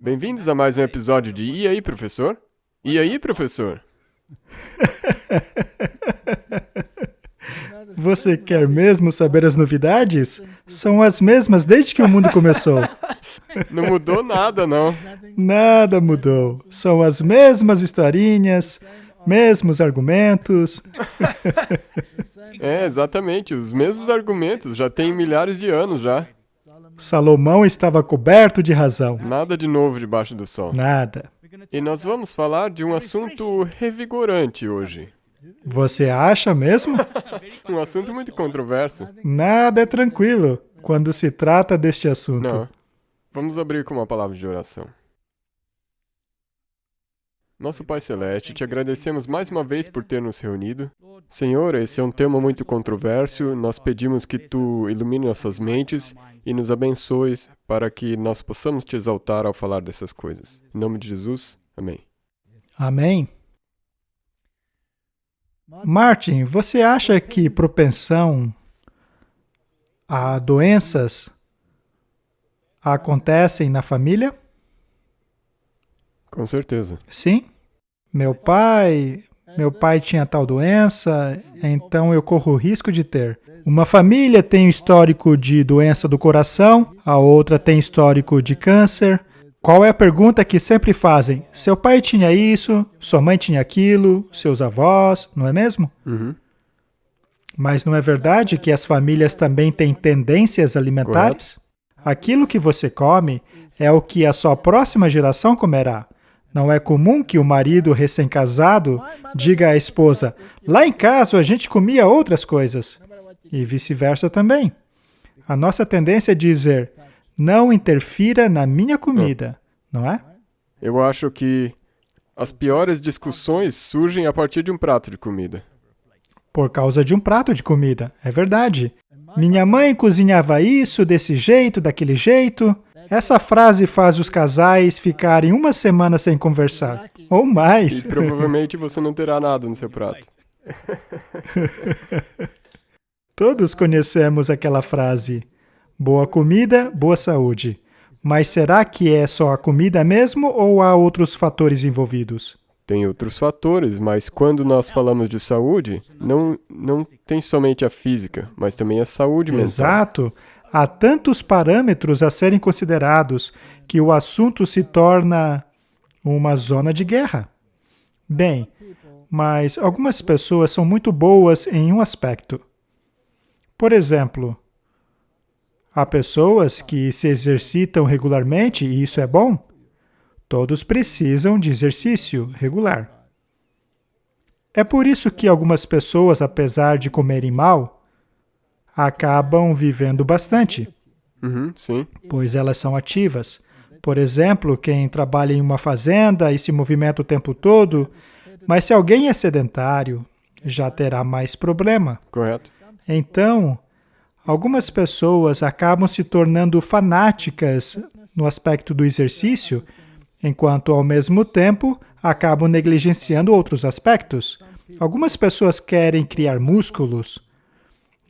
Bem-vindos a mais um episódio de E aí, professor? E aí, professor? Você quer mesmo saber as novidades? São as mesmas desde que o mundo começou. Não mudou nada, não. Nada mudou. São as mesmas historinhas, mesmos argumentos. É, exatamente, os mesmos argumentos, já tem milhares de anos já. Salomão estava coberto de razão. Nada de novo debaixo do sol. Nada. E nós vamos falar de um assunto revigorante hoje. Você acha mesmo? Um assunto muito controverso. Nada é tranquilo quando se trata deste assunto. Não. Vamos abrir com uma palavra de oração. Nosso Pai Celeste, te agradecemos mais uma vez por ter nos reunido. Senhor, esse é um tema muito controverso. Nós pedimos que Tu ilumine nossas mentes e nos abençoes para que nós possamos Te exaltar ao falar dessas coisas. Em nome de Jesus, amém. Amém. Martin, você acha que propensão a doenças acontecem na família? Com certeza. Sim. Meu pai tinha tal doença, então eu corro o risco de ter. Uma família tem um histórico de doença do coração, a outra tem histórico de câncer. Qual é a pergunta que sempre fazem? Seu pai tinha isso, sua mãe tinha aquilo, seus avós, não é mesmo? Uhum. Mas não é verdade que as famílias também têm tendências alimentares? Aquilo que você come é o que a sua próxima geração comerá. Não é comum que o marido recém-casado diga à esposa, lá em casa a gente comia outras coisas. E vice-versa também. A nossa tendência é dizer, não interfira na minha comida, não é? Eu acho que as piores discussões surgem a partir de um prato de comida. Por causa de um prato de comida, é verdade. Minha mãe cozinhava isso, desse jeito, daquele jeito. Essa frase faz os casais ficarem uma semana sem conversar, ou mais. E provavelmente você não terá nada no seu prato. Todos conhecemos aquela frase, boa comida, boa saúde. Mas será que é só a comida mesmo ou há outros fatores envolvidos? Tem outros fatores, mas quando nós falamos de saúde, não tem somente a física, mas também a saúde mental. Exato. Há tantos parâmetros a serem considerados que o assunto se torna uma zona de guerra. Bem, mas algumas pessoas são muito boas em um aspecto. Por exemplo, há pessoas que se exercitam regularmente e isso é bom. Todos precisam de exercício regular. É por isso que algumas pessoas, apesar de comerem mal, acabam vivendo bastante, Sim. pois elas são ativas. Por exemplo, quem trabalha em uma fazenda e se movimenta o tempo todo, mas se alguém é sedentário, já terá mais problema. Correto. Então, algumas pessoas acabam se tornando fanáticas no aspecto do exercício, enquanto ao mesmo tempo acabam negligenciando outros aspectos. Algumas pessoas querem criar músculos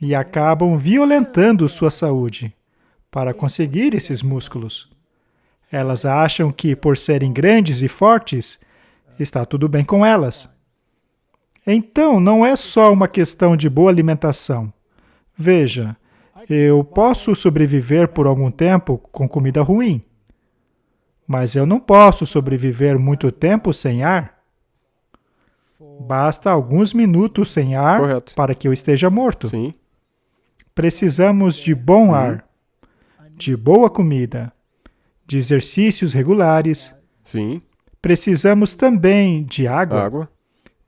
e acabam violentando sua saúde para conseguir esses músculos. Elas acham que, por serem grandes e fortes, está tudo bem com elas. Então, não é só uma questão de boa alimentação. Veja, eu posso sobreviver por algum tempo com comida ruim, mas eu não posso sobreviver muito tempo sem ar. Basta alguns minutos sem ar Correto. para que eu esteja morto. Sim. Precisamos de bom ar, de boa comida, de exercícios regulares. Sim. Precisamos também de água. Água.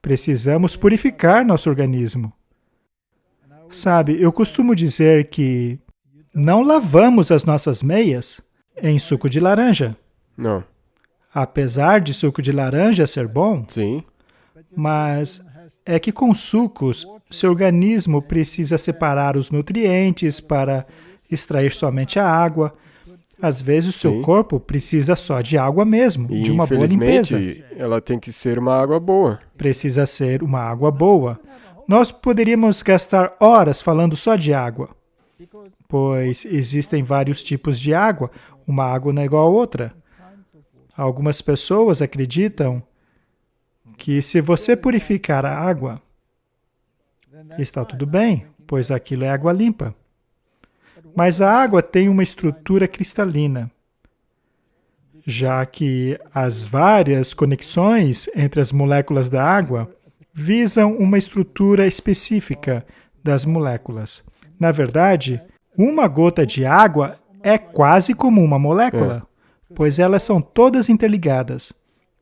Precisamos purificar nosso organismo. Sabe, eu costumo dizer que não lavamos as nossas meias em suco de laranja. Não. Apesar de suco de laranja ser bom, Sim. mas é que com sucos, seu organismo precisa separar os nutrientes para extrair somente a água. Às vezes o seu corpo precisa só de água mesmo, E de uma boa limpeza. infelizmente, ela tem que ser uma água boa. Precisa ser uma água boa. Nós poderíamos gastar horas falando só de água, pois existem vários tipos de água, uma água não é igual a outra. Algumas pessoas acreditam que se você purificar a água, está tudo bem, pois aquilo é água limpa. Mas a água tem uma estrutura cristalina, já que as várias conexões entre as moléculas da água visam uma estrutura específica das moléculas. Na verdade, uma gota de água é quase como uma molécula, pois elas são todas interligadas,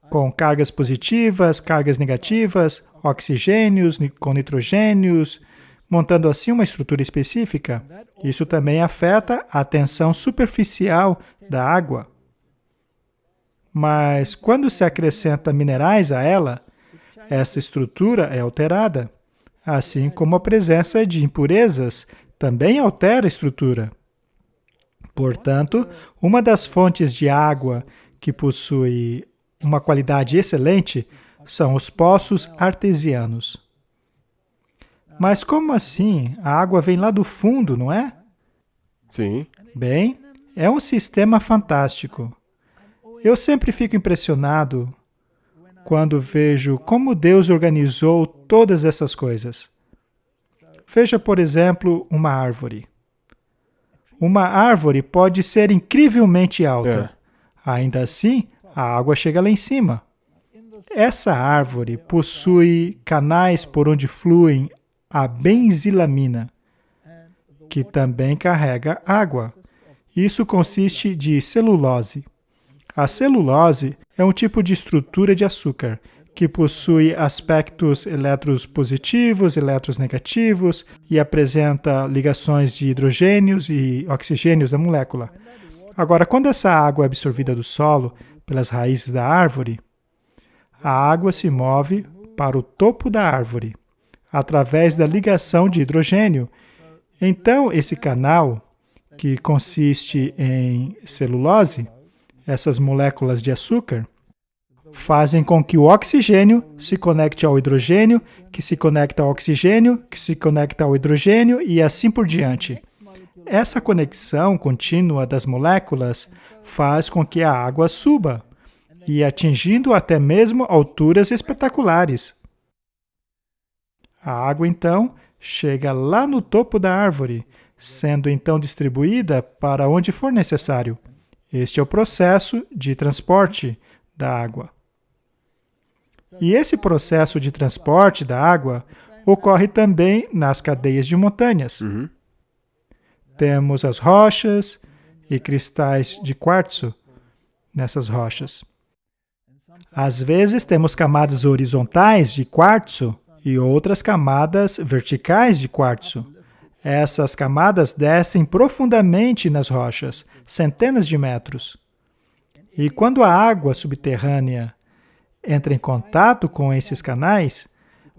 com cargas positivas, cargas negativas, oxigênios com nitrogênios, montando assim uma estrutura específica. Isso também afeta a tensão superficial da água. Mas quando se acrescenta minerais a ela, essa estrutura é alterada, assim como a presença de impurezas também altera a estrutura. Portanto, uma das fontes de água que possui uma qualidade excelente são os poços artesianos. Mas como assim? A água vem lá do fundo, não é? Sim. Bem, é um sistema fantástico. Eu sempre fico impressionado quando vejo como Deus organizou todas essas coisas. Veja, por exemplo, uma árvore. Uma árvore pode ser incrivelmente alta. Ainda assim, a água chega lá em cima. Essa árvore possui canais por onde fluem a benzilamina, que também carrega água. Isso consiste de celulose. A celulose é um tipo de estrutura de açúcar, que possui aspectos elétrons positivos, elétrons negativos e apresenta ligações de hidrogênios e oxigênios da molécula. Agora, quando essa água é absorvida do solo pelas raízes da árvore, a água se move para o topo da árvore, através da ligação de hidrogênio. Então, esse canal, que consiste em celulose, essas moléculas de açúcar, fazem com que o oxigênio se conecte ao hidrogênio, que se conecta ao oxigênio, que se conecta ao hidrogênio e assim por diante. Essa conexão contínua das moléculas faz com que a água suba, e atingindo até mesmo alturas espetaculares. A água, então, chega lá no topo da árvore, sendo então distribuída para onde for necessário. Este é o processo de transporte da água. E esse processo de transporte da água ocorre também nas cadeias de montanhas. Temos as rochas e cristais de quartzo nessas rochas. Às vezes temos camadas horizontais de quartzo e outras camadas verticais de quartzo. Essas camadas descem profundamente nas rochas, centenas de metros. E quando a água subterrânea entra em contato com esses canais,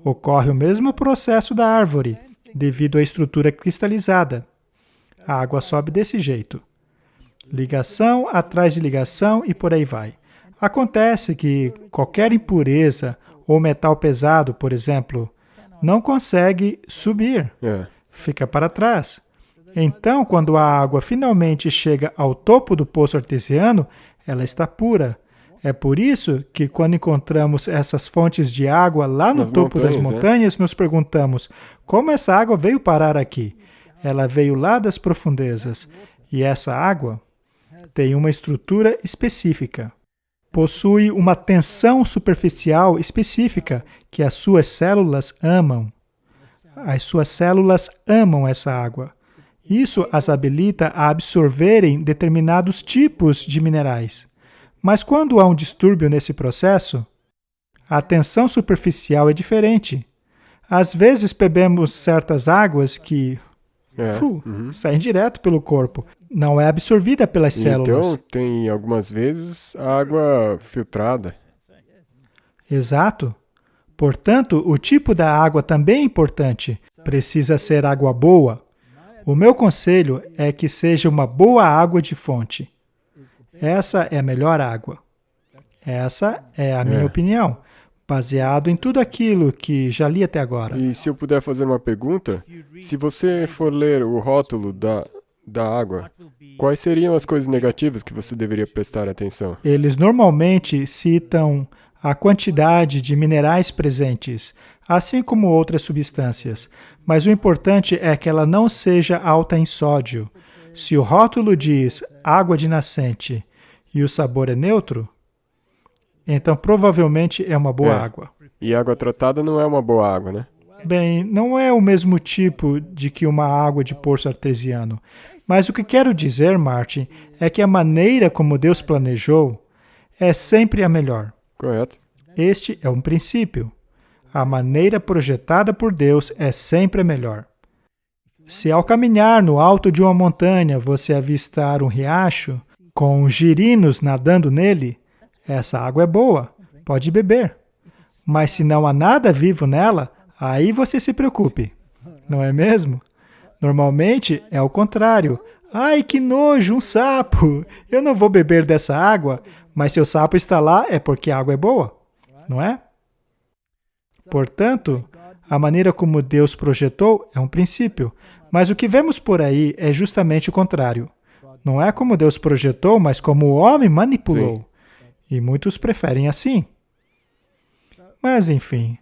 ocorre o mesmo processo da árvore, devido à estrutura cristalizada. A água sobe desse jeito. Ligação atrás de ligação e por aí vai. Acontece que qualquer impureza ou metal pesado, por exemplo, não consegue subir, fica para trás. Então, quando a água finalmente chega ao topo do poço artesiano, ela está pura. É por isso que quando encontramos essas fontes de água lá no topo das montanhas, nos perguntamos, como essa água veio parar aqui? Ela veio lá das profundezas. E essa água tem uma estrutura específica. Possui uma tensão superficial específica que as suas células amam. As suas células amam essa água. Isso as habilita a absorverem determinados tipos de minerais. Mas quando há um distúrbio nesse processo, a tensão superficial é diferente. Às vezes bebemos certas águas que saem direto pelo corpo. Não é absorvida pelas células. Então, tem algumas vezes água filtrada. Exato. Portanto, o tipo da água também é importante. Precisa ser água boa. O meu conselho é que seja uma boa água de fonte. Essa é a melhor água. Essa é a minha opinião, baseado em tudo aquilo que já li até agora. E se eu puder fazer uma pergunta, se você for ler o rótulo da água, quais seriam as coisas negativas que você deveria prestar atenção? Eles normalmente citam a quantidade de minerais presentes, assim como outras substâncias, mas o importante é que ela não seja alta em sódio. Se o rótulo diz água de nascente e o sabor é neutro, então provavelmente é uma boa água. E água tratada não é uma boa água, né? Bem, não é o mesmo tipo de que uma água de poço artesiano. Mas o que quero dizer, Martin, é que a maneira como Deus planejou é sempre a melhor. Correto. Este é um princípio. A maneira projetada por Deus é sempre a melhor. Se ao caminhar no alto de uma montanha você avistar um riacho com girinos nadando nele, essa água é boa, pode beber. Mas se não há nada vivo nela, aí você se preocupe, não é mesmo? Normalmente é o contrário. Ai, que nojo, um sapo! Eu não vou beber dessa água, mas se o sapo está lá é porque a água é boa, não é? Portanto, a maneira como Deus projetou é um princípio, mas o que vemos por aí é justamente o contrário. Não é como Deus projetou, mas como o homem manipulou. Sim. E muitos preferem assim. Mas, enfim,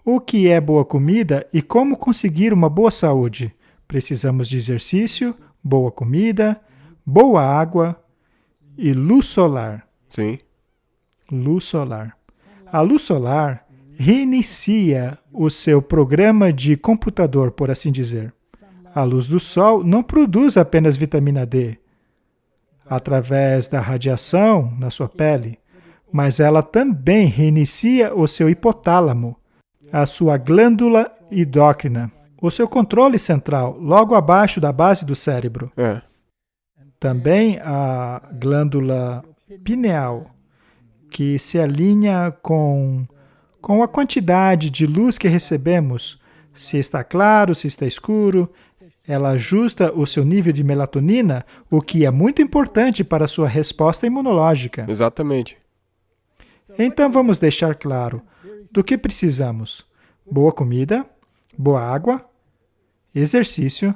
o que é boa comida e como conseguir uma boa saúde? Precisamos de exercício, boa comida, boa água e luz solar. Sim. Luz solar. A luz solar reinicia o seu programa de computador, por assim dizer. A luz do sol não produz apenas vitamina D através da radiação na sua pele, mas ela também reinicia o seu hipotálamo, a sua glândula endócrina, o seu controle central, logo abaixo da base do cérebro. Também a glândula pineal, que se alinha com a quantidade de luz que recebemos, se está claro, se está escuro. Ela ajusta o seu nível de melatonina, o que é muito importante para a sua resposta imunológica. Exatamente. Então vamos deixar claro do que precisamos: boa comida, boa água, exercício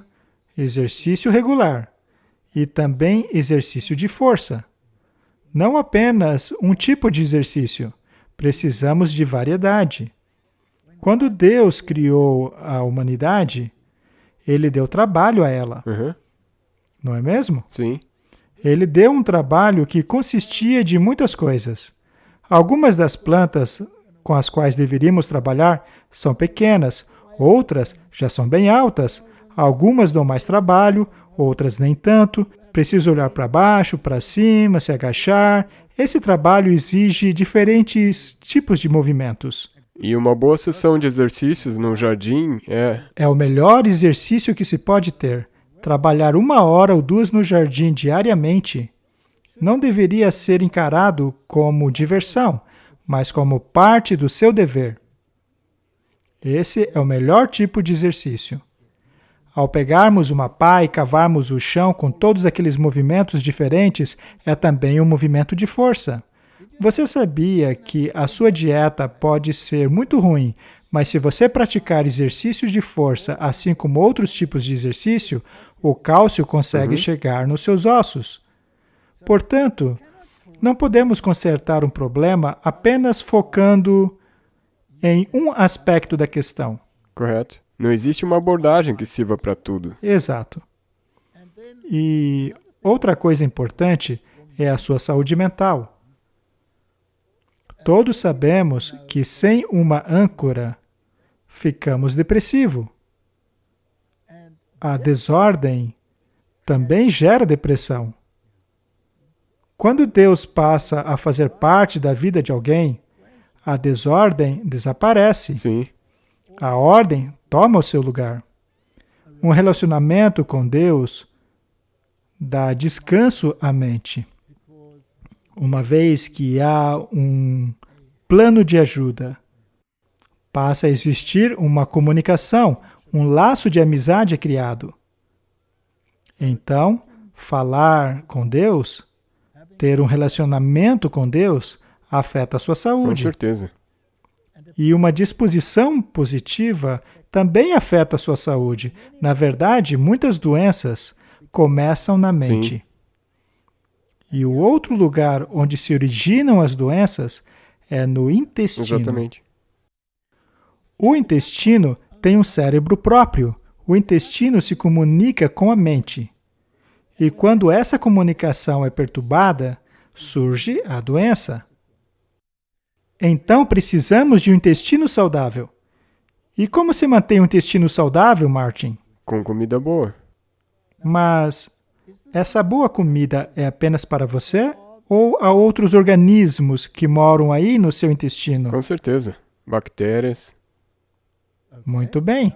regular e também exercício de força. Não apenas um tipo de exercício, precisamos de variedade. Quando Deus criou a humanidade, Ele deu trabalho a ela. Não é mesmo? Sim. Ele deu um trabalho que consistia de muitas coisas. Algumas das plantas com as quais deveríamos trabalhar são pequenas, outras já são bem altas, algumas dão mais trabalho, outras nem tanto. Precisa olhar para baixo, para cima, se agachar. Esse trabalho exige diferentes tipos de movimentos. E uma boa sessão de exercícios no jardim É o melhor exercício que se pode ter. Trabalhar 1 hora ou 2 no jardim diariamente não deveria ser encarado como diversão, mas como parte do seu dever. Esse é o melhor tipo de exercício. Ao pegarmos uma pá e cavarmos o chão com todos aqueles movimentos diferentes, é também um movimento de força. Você sabia que a sua dieta pode ser muito ruim, mas se você praticar exercícios de força, assim como outros tipos de exercício, o cálcio consegue chegar nos seus ossos. Portanto, não podemos consertar um problema apenas focando em um aspecto da questão. Correto. Não existe uma abordagem que sirva para tudo. Exato. E outra coisa importante é a sua saúde mental. Todos sabemos que sem uma âncora, ficamos depressivos. A desordem também gera depressão. Quando Deus passa a fazer parte da vida de alguém, a desordem desaparece. Sim. A ordem toma o seu lugar. Um relacionamento com Deus dá descanso à mente. Uma vez que há um plano de ajuda, passa a existir uma comunicação, um laço de amizade é criado. Então, falar com Deus, ter um relacionamento com Deus, afeta a sua saúde. Com certeza. E uma disposição positiva também afeta a sua saúde. Na verdade, muitas doenças começam na mente. Sim. E o outro lugar onde se originam as doenças é no intestino. Exatamente. O intestino tem um cérebro próprio. O intestino se comunica com a mente. E quando essa comunicação é perturbada, surge a doença. Então, precisamos de um intestino saudável. E como se mantém um intestino saudável, Martin? Com comida boa. Mas essa boa comida é apenas para você? Ou há outros organismos que moram aí no seu intestino? Com certeza. Bactérias. Muito bem.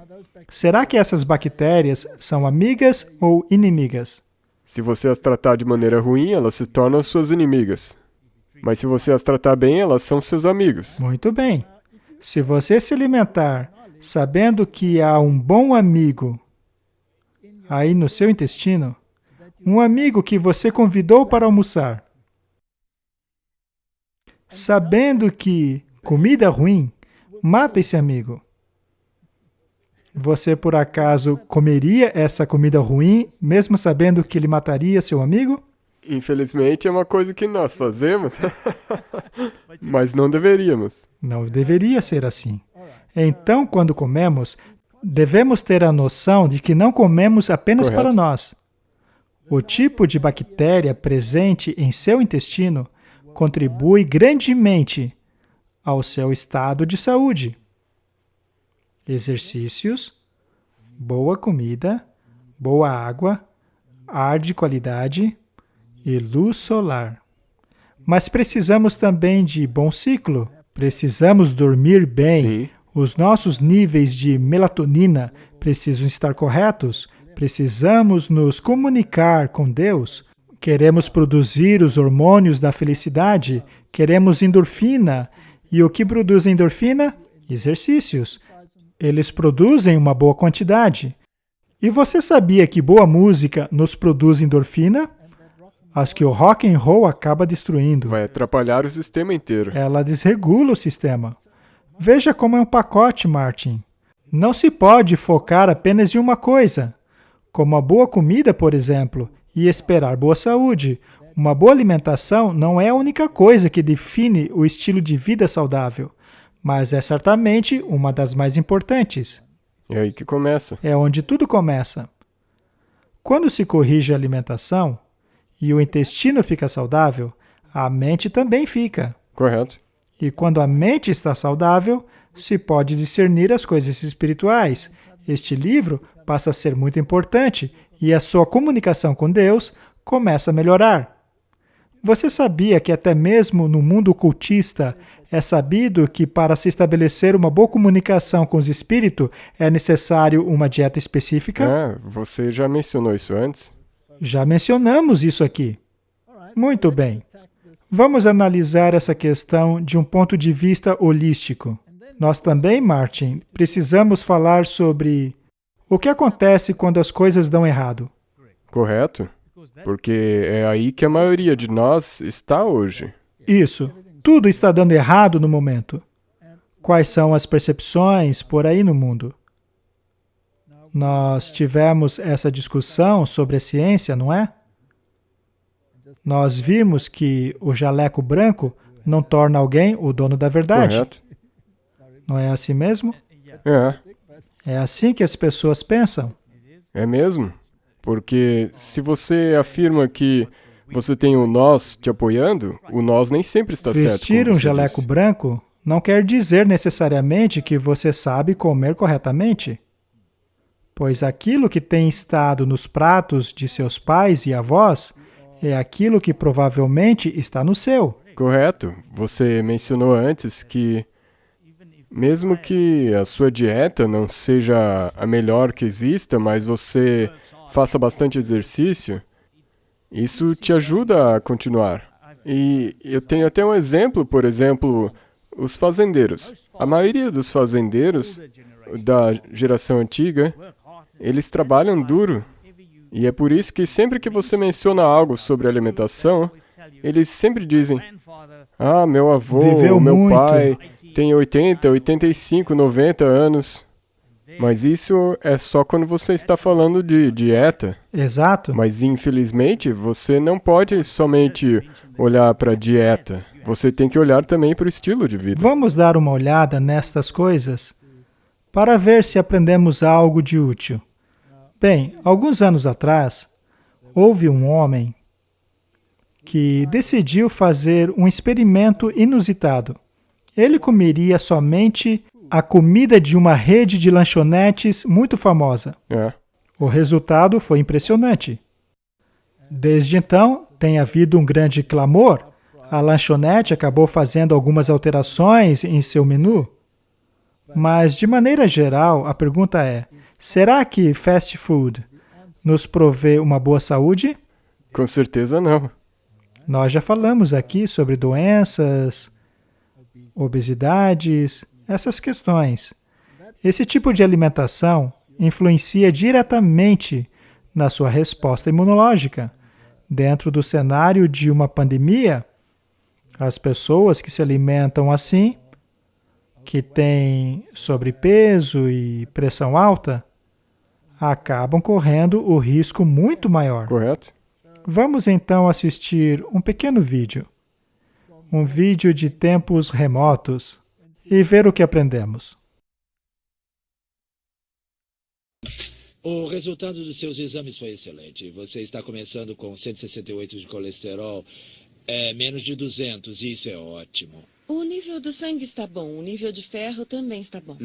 Será que essas bactérias são amigas ou inimigas? Se você as tratar de maneira ruim, elas se tornam suas inimigas. Mas se você as tratar bem, elas são seus amigos. Muito bem. Se você se alimentar sabendo que há um bom amigo aí no seu intestino, um amigo que você convidou para almoçar, sabendo que comida ruim mata esse amigo, você por acaso comeria essa comida ruim, mesmo sabendo que ele mataria seu amigo? Infelizmente, é uma coisa que nós fazemos, mas não deveríamos. Não deveria ser assim. Então, quando comemos, devemos ter a noção de que não comemos apenas Correto. para nós. O tipo de bactéria presente em seu intestino contribui grandemente ao seu estado de saúde. Exercícios, boa comida, boa água, ar de qualidade e luz solar. Mas precisamos também de bom ciclo. Precisamos dormir bem. Sim. Os nossos níveis de melatonina precisam estar corretos. Precisamos nos comunicar com Deus. Queremos produzir os hormônios da felicidade. Queremos endorfina. E o que produz endorfina? Exercícios. Eles produzem uma boa quantidade. E você sabia que boa música nos produz endorfina? As que o rock and roll acaba destruindo. Vai atrapalhar o sistema inteiro. Ela desregula o sistema. Veja como é um pacote, Martin. Não se pode focar apenas em uma coisa, como a boa comida, por exemplo, e esperar boa saúde. Uma boa alimentação não é a única coisa que define o estilo de vida saudável, mas é certamente uma das mais importantes. É aí que começa. É onde tudo começa. Quando se corrige a alimentação e o intestino fica saudável, a mente também fica. Correto. E quando a mente está saudável, se pode discernir as coisas espirituais. Este livro passa a ser muito importante e a sua comunicação com Deus começa a melhorar. Você sabia que até mesmo no mundo ocultista é sabido que para se estabelecer uma boa comunicação com os espíritos é necessário uma dieta específica? Você já mencionou isso antes? Já mencionamos isso aqui. Muito bem. Vamos analisar essa questão de um ponto de vista holístico. Nós também, Martin, precisamos falar sobre o que acontece quando as coisas dão errado. Correto. Porque é aí que a maioria de nós está hoje. Isso. Tudo está dando errado no momento. Quais são as percepções por aí no mundo? Nós tivemos essa discussão sobre a ciência, não é? Nós vimos que o jaleco branco não torna alguém o dono da verdade. Correto. Não é assim mesmo? É. É assim que as pessoas pensam. É mesmo? Porque se você afirma que você tem o nós te apoiando, o nós nem sempre está certo. Vestir como um você jaleco disse. branco não quer dizer necessariamente que você sabe comer corretamente. Pois aquilo que tem estado nos pratos de seus pais e avós é aquilo que provavelmente está no seu. Correto. Você mencionou antes que mesmo que a sua dieta não seja a melhor que exista, mas você faça bastante exercício, isso te ajuda a continuar. E eu tenho até um exemplo, por exemplo, os fazendeiros. A maioria dos fazendeiros da geração antiga, eles trabalham duro. E é por isso que sempre que você menciona algo sobre alimentação, eles sempre dizem: ah, meu avô, Viveu meu muito. pai tem 80, 85, 90 anos. Mas isso é só quando você está falando de dieta. Exato. Mas infelizmente você não pode somente olhar para a dieta. Você tem que olhar também para o estilo de vida. Vamos dar uma olhada nestas coisas para ver se aprendemos algo de útil. Bem, alguns anos atrás, houve um homem que decidiu fazer um experimento inusitado. Ele comeria somente a comida de uma rede de lanchonetes muito famosa. É. O resultado foi impressionante. Desde então, tem havido um grande clamor. A lanchonete acabou fazendo algumas alterações em seu menu. Mas, de maneira geral, a pergunta é: será que fast food nos provê uma boa saúde? Com certeza não. Nós já falamos aqui sobre doenças, obesidades, essas questões. Esse tipo de alimentação influencia diretamente na sua resposta imunológica. Dentro do cenário de uma pandemia, as pessoas que se alimentam assim, que têm sobrepeso e pressão alta, acabam correndo o risco muito maior. Correto? Vamos então assistir um pequeno vídeo. Um vídeo de tempos remotos e ver o que aprendemos. O resultado dos seus exames foi excelente. Você está começando com 168 de colesterol, menos de 200, e isso é ótimo. O nível do sangue está bom, o nível de ferro também está bom.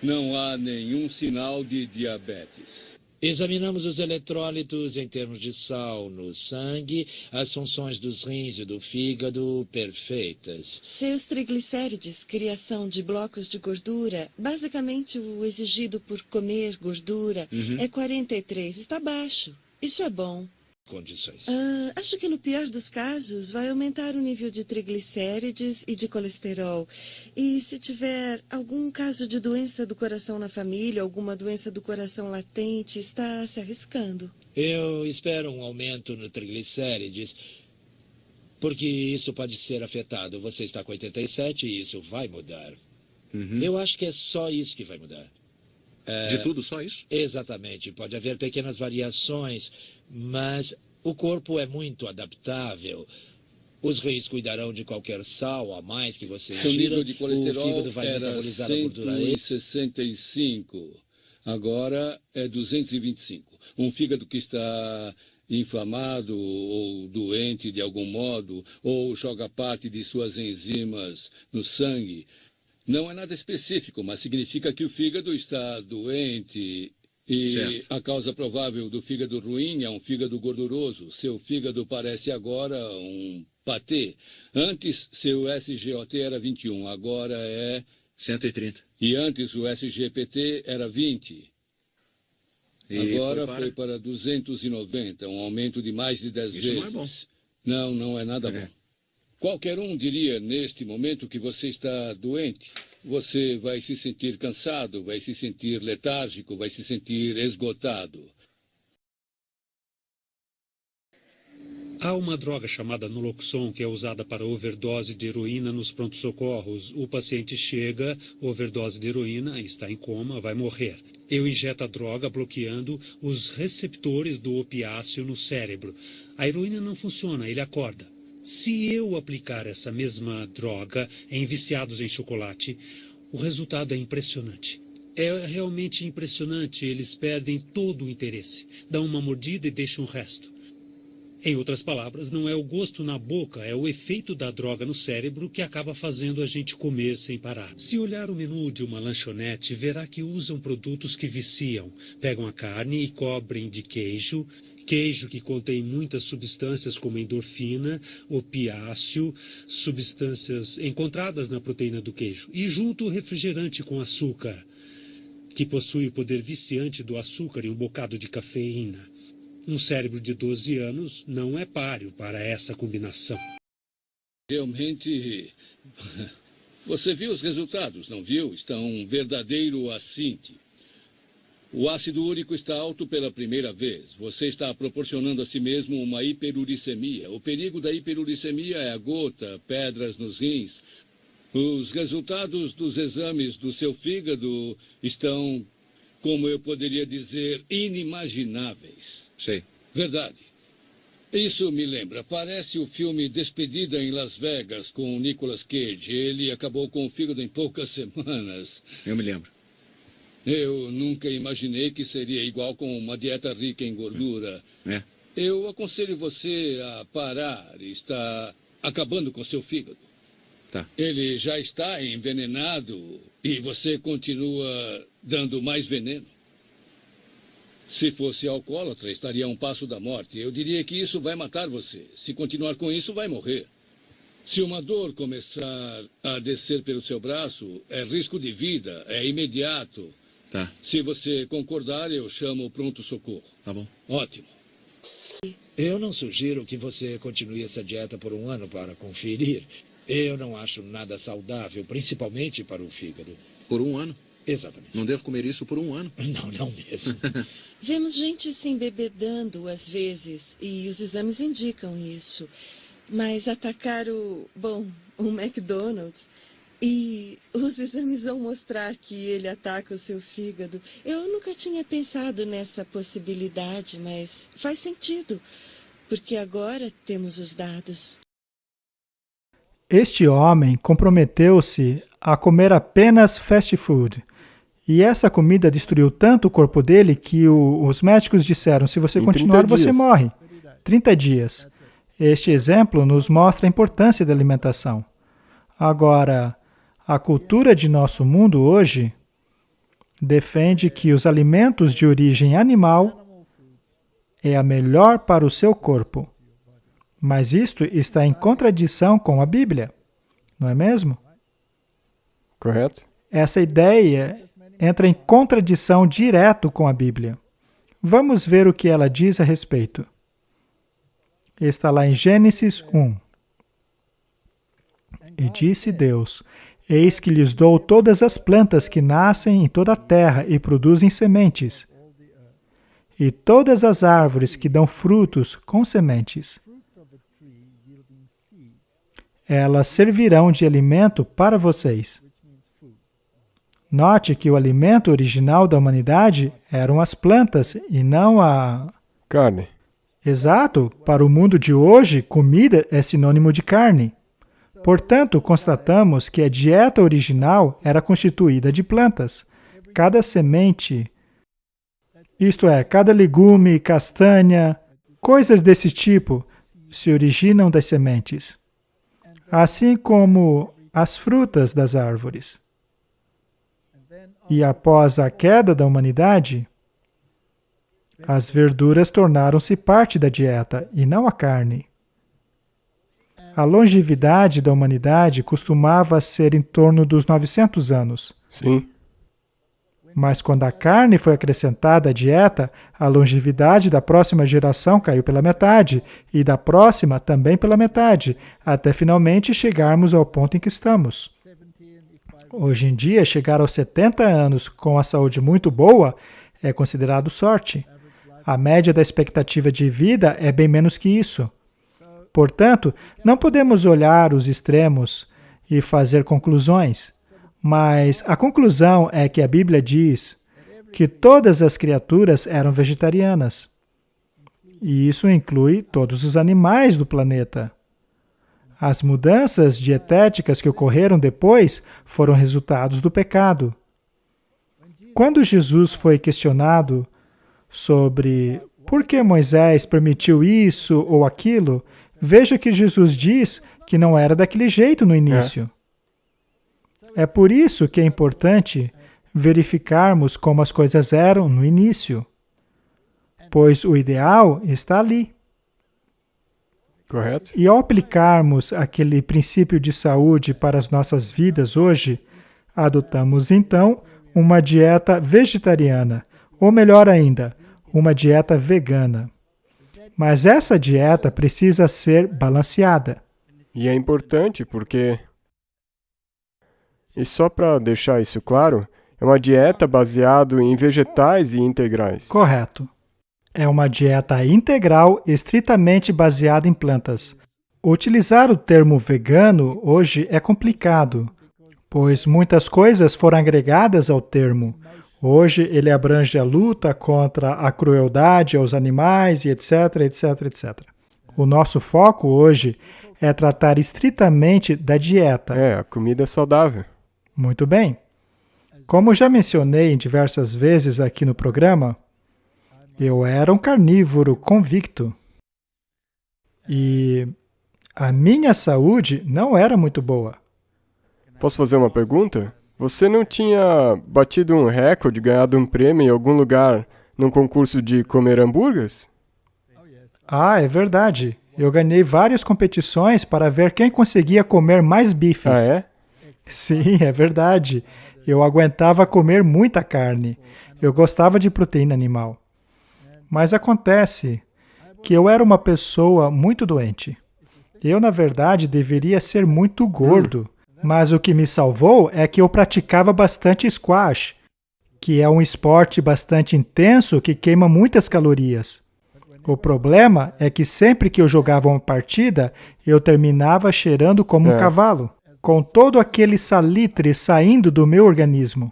Não há nenhum sinal de diabetes. Examinamos os eletrólitos em termos de sal no sangue, as funções dos rins e do fígado perfeitas. Seus triglicérides, criação de blocos de gordura, basicamente o exigido por comer gordura, é 43, está baixo. Isso é bom. Condições. Acho que no pior dos casos vai aumentar o nível de triglicérides e de colesterol. E se tiver algum caso de doença do coração na família, alguma doença do coração latente, está se arriscando. Eu espero um aumento no triglicérides, porque isso pode ser afetado. Você está com 87 e isso vai mudar. Eu acho que é só isso que vai mudar. De tudo, só isso? Exatamente. Pode haver pequenas variações, mas o corpo é muito adaptável. Os rins cuidarão de qualquer sal a mais que você Seu ingira. nível de colesterol O fígado vai era metabolizar a gordura. 165, agora é 225. Um fígado que está inflamado ou doente de algum modo, ou joga parte de suas enzimas no sangue. Não é nada específico, mas significa que o fígado está doente e certo. A causa provável do fígado ruim é um fígado gorduroso. Seu fígado parece agora um patê. Antes, seu SGOT era 21, agora é 130. E antes o SGPT era 20. E agora foi para 290, um aumento de mais de 10 vezes. Isso não é bom. Não é nada bom. Qualquer um diria neste momento que você está doente. Você vai se sentir cansado, vai se sentir letárgico, vai se sentir esgotado. Há uma droga chamada Naloxone que é usada para overdose de heroína nos prontos-socorros. O paciente chega, overdose de heroína, está em coma, vai morrer. Eu injeto a droga bloqueando os receptores do opiáceo no cérebro. A heroína não funciona, ele acorda. Se eu aplicar essa mesma droga em viciados em chocolate, o resultado é impressionante. É realmente impressionante, eles perdem todo o interesse. Dão uma mordida e deixam o resto. Em outras palavras, não é o gosto na boca, é o efeito da droga no cérebro que acaba fazendo a gente comer sem parar. Se olhar o menu de uma lanchonete, verá que usam produtos que viciam. Pegam a carne e cobrem de queijo que contém muitas substâncias como endorfina, opiáceo, substâncias encontradas na proteína do queijo. E junto o refrigerante com açúcar, que possui o poder viciante do açúcar e um bocado de cafeína. Um cérebro de 12 anos não é páreo para essa combinação. Realmente, você viu os resultados, não viu? Está um verdadeiro assinte. O ácido úrico está alto pela primeira vez. Você está proporcionando a si mesmo uma hiperuricemia. O perigo da hiperuricemia é a gota, pedras nos rins. Os resultados dos exames do seu fígado estão como eu poderia dizer, inimagináveis. Sei. Verdade. Isso me lembra. Parece o filme Despedida em Las Vegas com o Nicolas Cage. Ele acabou com o fígado em poucas semanas. Eu me lembro. Eu nunca imaginei que seria igual com uma dieta rica em gordura. É. Eu aconselho você a parar. Está acabando com seu fígado. Tá. Ele já está envenenado e você continua dando mais veneno. Se fosse alcoólatra, estaria a um passo da morte. Eu diria que isso vai matar você. Se continuar com isso, vai morrer. Se uma dor começar a descer pelo seu braço, é risco de vida, é imediato. Tá. Se você concordar, eu chamo o pronto-socorro. Tá bom. Ótimo. Eu não sugiro que você continue essa dieta por um ano para conferir. Eu não acho nada saudável, principalmente para o fígado. Por um ano? Exatamente. Não devo comer isso por um ano? Não mesmo. Vemos gente se embebedando às vezes, e os exames indicam isso. Mas atacar o McDonald's, e os exames vão mostrar que ele ataca o seu fígado. Eu nunca tinha pensado nessa possibilidade, mas faz sentido, porque agora temos os dados. Este homem comprometeu-se a comer apenas fast food. E essa comida destruiu tanto o corpo dele que os médicos disseram, se você continuar, você morre. 30 dias. Este exemplo nos mostra a importância da alimentação. Agora, a cultura de nosso mundo hoje defende que os alimentos de origem animal é a melhor para o seu corpo. Mas isto está em contradição com a Bíblia, não é mesmo? Correto? Essa ideia entra em contradição direto com a Bíblia. Vamos ver o que ela diz a respeito. Está lá em Gênesis 1. E disse Deus, eis que lhes dou todas as plantas que nascem em toda a terra e produzem sementes, e todas as árvores que dão frutos com sementes. Elas servirão de alimento para vocês. Note que o alimento original da humanidade eram as plantas e não a carne. Exato, para o mundo de hoje, comida é sinônimo de carne. Portanto, constatamos que a dieta original era constituída de plantas. Cada semente, isto é, cada legume, castanha, coisas desse tipo, se originam das sementes. Assim como as frutas das árvores. E após a queda da humanidade, as verduras tornaram-se parte da dieta e não a carne. A longevidade da humanidade costumava ser em torno dos 900 anos. Sim. Mas quando a carne foi acrescentada à dieta, a longevidade da próxima geração caiu pela metade, e da próxima também pela metade, até finalmente chegarmos ao ponto em que estamos. Hoje em dia, chegar aos 70 anos com a saúde muito boa é considerado sorte. A média da expectativa de vida é bem menos que isso. Portanto, não podemos olhar os extremos e fazer conclusões. Mas a conclusão é que a Bíblia diz que todas as criaturas eram vegetarianas. E isso inclui todos os animais do planeta. As mudanças dietéticas que ocorreram depois foram resultados do pecado. Quando Jesus foi questionado sobre por que Moisés permitiu isso ou aquilo, veja que Jesus diz que não era daquele jeito no início. É por isso que é importante verificarmos como as coisas eram no início, pois o ideal está ali. Correto? E ao aplicarmos aquele princípio de saúde para as nossas vidas hoje, adotamos então uma dieta vegetariana, ou melhor ainda, uma dieta vegana. Mas essa dieta precisa ser balanceada. E é importante porque, e só para deixar isso claro, é uma dieta baseada em vegetais e integrais. Correto. É uma dieta integral estritamente baseada em plantas. Utilizar o termo vegano hoje é complicado, pois muitas coisas foram agregadas ao termo. Hoje ele abrange a luta contra a crueldade aos animais e etc, etc, etc. O nosso foco hoje é tratar estritamente da dieta. A comida saudável. Muito bem. Como já mencionei diversas vezes aqui no programa, eu era um carnívoro convicto. E a minha saúde não era muito boa. Posso fazer uma pergunta? Você não tinha batido um recorde, ganhado um prêmio em algum lugar num concurso de comer hambúrgueres? Ah, é verdade. Eu ganhei várias competições para ver quem conseguia comer mais bifes. Ah, é? Sim, é verdade. Eu aguentava comer muita carne. Eu gostava de proteína animal. Mas acontece que eu era uma pessoa muito doente. Eu, na verdade, deveria ser muito gordo. Mas o que me salvou é que eu praticava bastante squash, que é um esporte bastante intenso que queima muitas calorias. O problema é que sempre que eu jogava uma partida, eu terminava cheirando como um cavalo, com todo aquele salitre saindo do meu organismo.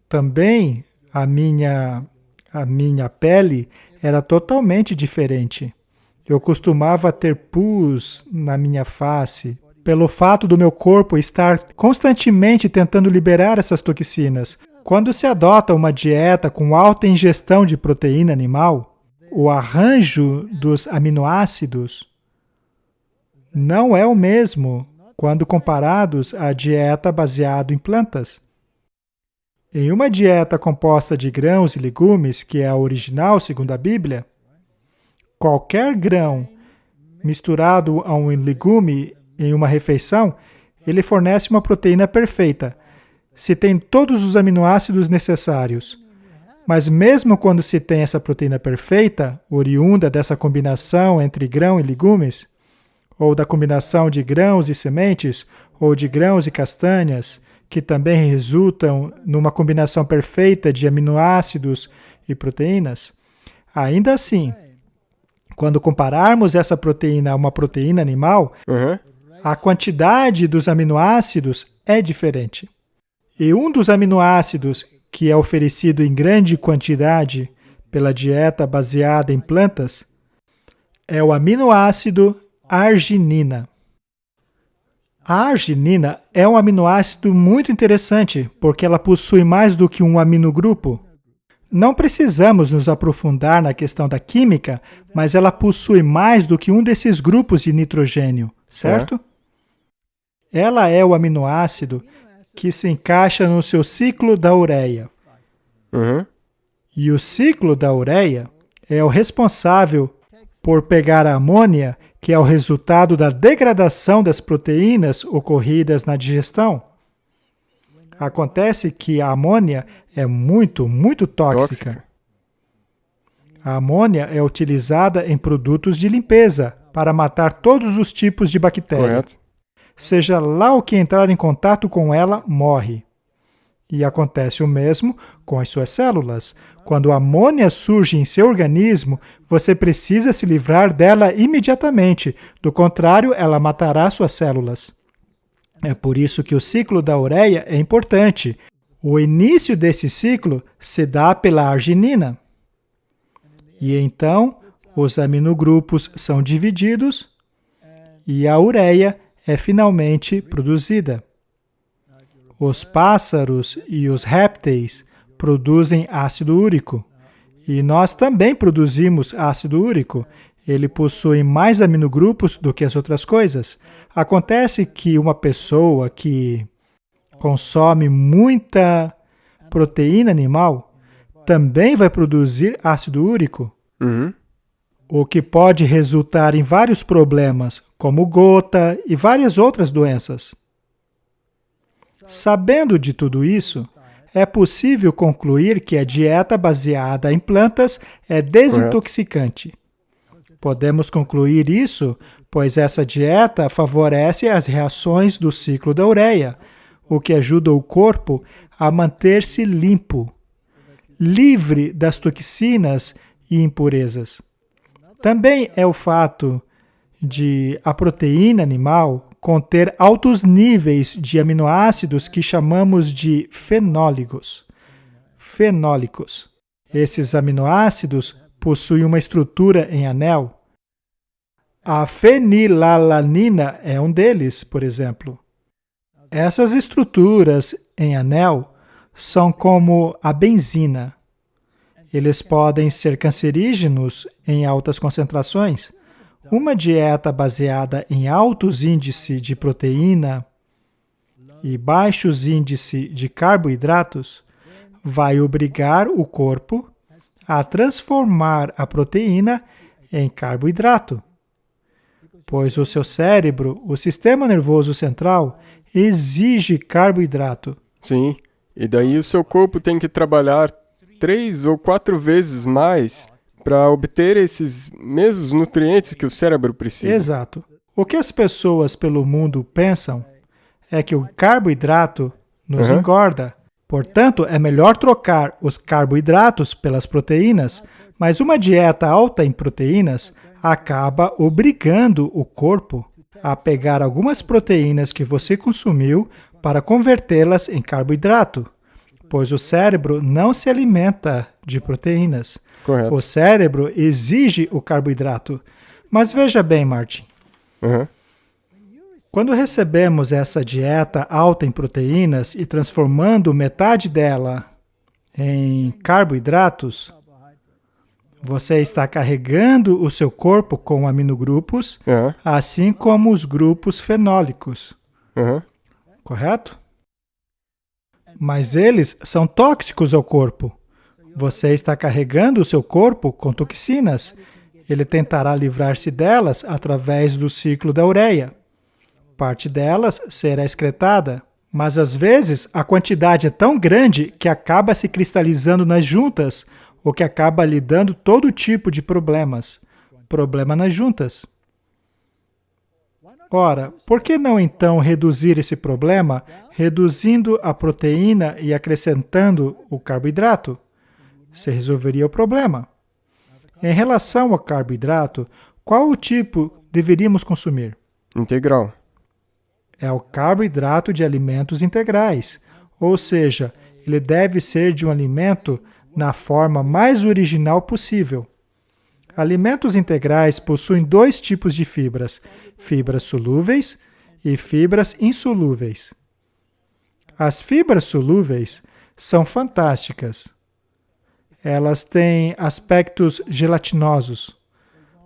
Também a minha pele era totalmente diferente. Eu costumava ter pus na minha face, pelo fato do meu corpo estar constantemente tentando liberar essas toxinas. Quando se adota uma dieta com alta ingestão de proteína animal, o arranjo dos aminoácidos não é o mesmo quando comparados à dieta baseada em plantas. Em uma dieta composta de grãos e legumes, que é a original segundo a Bíblia, qualquer grão misturado a um legume em uma refeição, ele fornece uma proteína perfeita, se tem todos os aminoácidos necessários. Mas mesmo quando se tem essa proteína perfeita, oriunda dessa combinação entre grão e legumes, ou da combinação de grãos e sementes, ou de grãos e castanhas, que também resultam numa combinação perfeita de aminoácidos e proteínas, ainda assim, quando compararmos essa proteína a uma proteína animal, a quantidade dos aminoácidos é diferente. E um dos aminoácidos que é oferecido em grande quantidade pela dieta baseada em plantas é o aminoácido arginina. A arginina é um aminoácido muito interessante porque ela possui mais do que um aminogrupo. Não precisamos nos aprofundar na questão da química, mas ela possui mais do que um desses grupos de nitrogênio, certo? Ela é o aminoácido que se encaixa no seu ciclo da ureia. E o ciclo da ureia é o responsável por pegar a amônia, que é o resultado da degradação das proteínas ocorridas na digestão. Acontece que a amônia é muito, muito tóxica. A amônia é utilizada em produtos de limpeza para matar todos os tipos de bactérias. Correto. Seja lá o que entrar em contato com ela, morre. E acontece o mesmo com as suas células. Quando a amônia surge em seu organismo, você precisa se livrar dela imediatamente. Do contrário, ela matará suas células. É por isso que o ciclo da ureia é importante. O início desse ciclo se dá pela arginina. E então, os aminogrupos são divididos e a ureia é finalmente produzida. Os pássaros e os répteis produzem ácido úrico. E nós também produzimos ácido úrico. Ele possui mais aminogrupos do que as outras coisas. Acontece que uma pessoa que consome muita proteína animal também vai produzir ácido úrico, o que pode resultar em vários problemas, como gota e várias outras doenças. Sabendo de tudo isso, é possível concluir que a dieta baseada em plantas é desintoxicante. Podemos concluir isso, pois essa dieta favorece as reações do ciclo da ureia, o que ajuda o corpo a manter-se limpo, livre das toxinas e impurezas. Também é o fato de a proteína animal conter altos níveis de aminoácidos que chamamos de fenólicos. Fenólicos. Esses aminoácidos possuem uma estrutura em anel. A fenilalanina é um deles, por exemplo. Essas estruturas em anel são como a benzina. Eles podem ser cancerígenos em altas concentrações. Uma dieta baseada em altos índices de proteína e baixos índices de carboidratos vai obrigar o corpo a transformar a proteína em carboidrato, pois o seu cérebro, o sistema nervoso central, exige carboidrato. Sim, e daí o seu corpo tem que trabalhar 3 ou 4 vezes mais para obter esses mesmos nutrientes que o cérebro precisa. Exato. O que as pessoas pelo mundo pensam é que o carboidrato nos engorda. Portanto, é melhor trocar os carboidratos pelas proteínas, mas uma dieta alta em proteínas acaba obrigando o corpo a pegar algumas proteínas que você consumiu para convertê-las em carboidrato, pois o cérebro não se alimenta de proteínas. Correto. O cérebro exige o carboidrato. Mas veja bem, Martin. Quando recebemos essa dieta alta em proteínas e transformando metade dela em carboidratos, você está carregando o seu corpo com aminogrupos, assim como os grupos fenólicos. Correto? Mas eles são tóxicos ao corpo. Você está carregando o seu corpo com toxinas. Ele tentará livrar-se delas através do ciclo da ureia. Parte delas será excretada, mas às vezes a quantidade é tão grande que acaba se cristalizando nas juntas, o que acaba lhe dando todo tipo de problemas. Problema nas juntas. Ora, por que não então reduzir esse problema, reduzindo a proteína e acrescentando o carboidrato? Você resolveria o problema. Em relação ao carboidrato, qual o tipo deveríamos consumir? Integral. É o carboidrato de alimentos integrais, ou seja, ele deve ser de um alimento na forma mais original possível. Alimentos integrais possuem 2 tipos de fibras, fibras solúveis e fibras insolúveis. As fibras solúveis são fantásticas. Elas têm aspectos gelatinosos.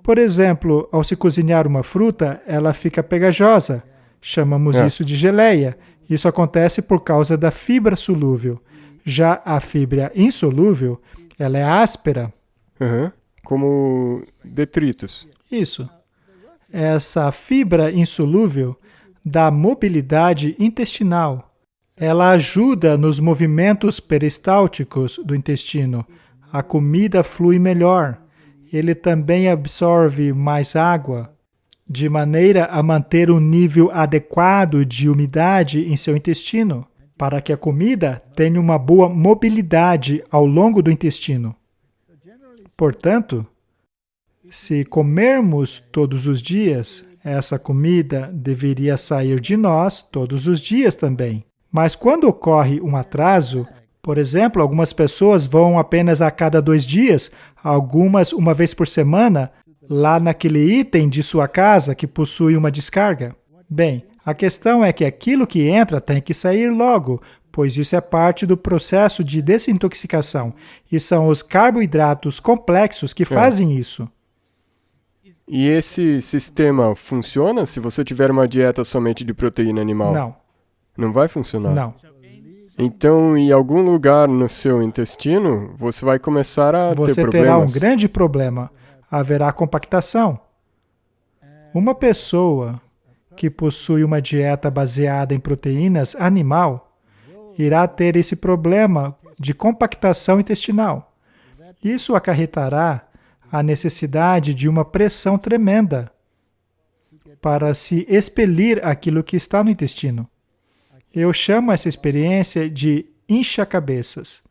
Por exemplo, ao se cozinhar uma fruta, ela fica pegajosa. Chamamos isso de geleia. Isso acontece por causa da fibra solúvel. Já a fibra insolúvel, ela é áspera. Como detritos. Isso. Essa fibra insolúvel dá mobilidade intestinal. Ela ajuda nos movimentos peristálticos do intestino. A comida flui melhor. Ele também absorve mais água, de maneira a manter um nível adequado de umidade em seu intestino, para que a comida tenha uma boa mobilidade ao longo do intestino. Portanto, se comermos todos os dias, essa comida deveria sair de nós todos os dias também. Mas quando ocorre um atraso, por exemplo, algumas pessoas vão apenas a cada 2 dias, algumas uma vez por semana, lá naquele item de sua casa que possui uma descarga. Bem, a questão é que aquilo que entra tem que sair logo, pois isso é parte do processo de desintoxicação, e são os carboidratos complexos que fazem isso. E esse sistema funciona se você tiver uma dieta somente de proteína animal? Não. Não vai funcionar? Não. Então, em algum lugar no seu intestino, você vai começar a ter problemas. Você terá um grande problema. Haverá compactação. Uma pessoa que possui uma dieta baseada em proteínas animal irá ter esse problema de compactação intestinal. Isso acarretará a necessidade de uma pressão tremenda para se expelir aquilo que está no intestino. Eu chamo essa experiência de incha-cabeças.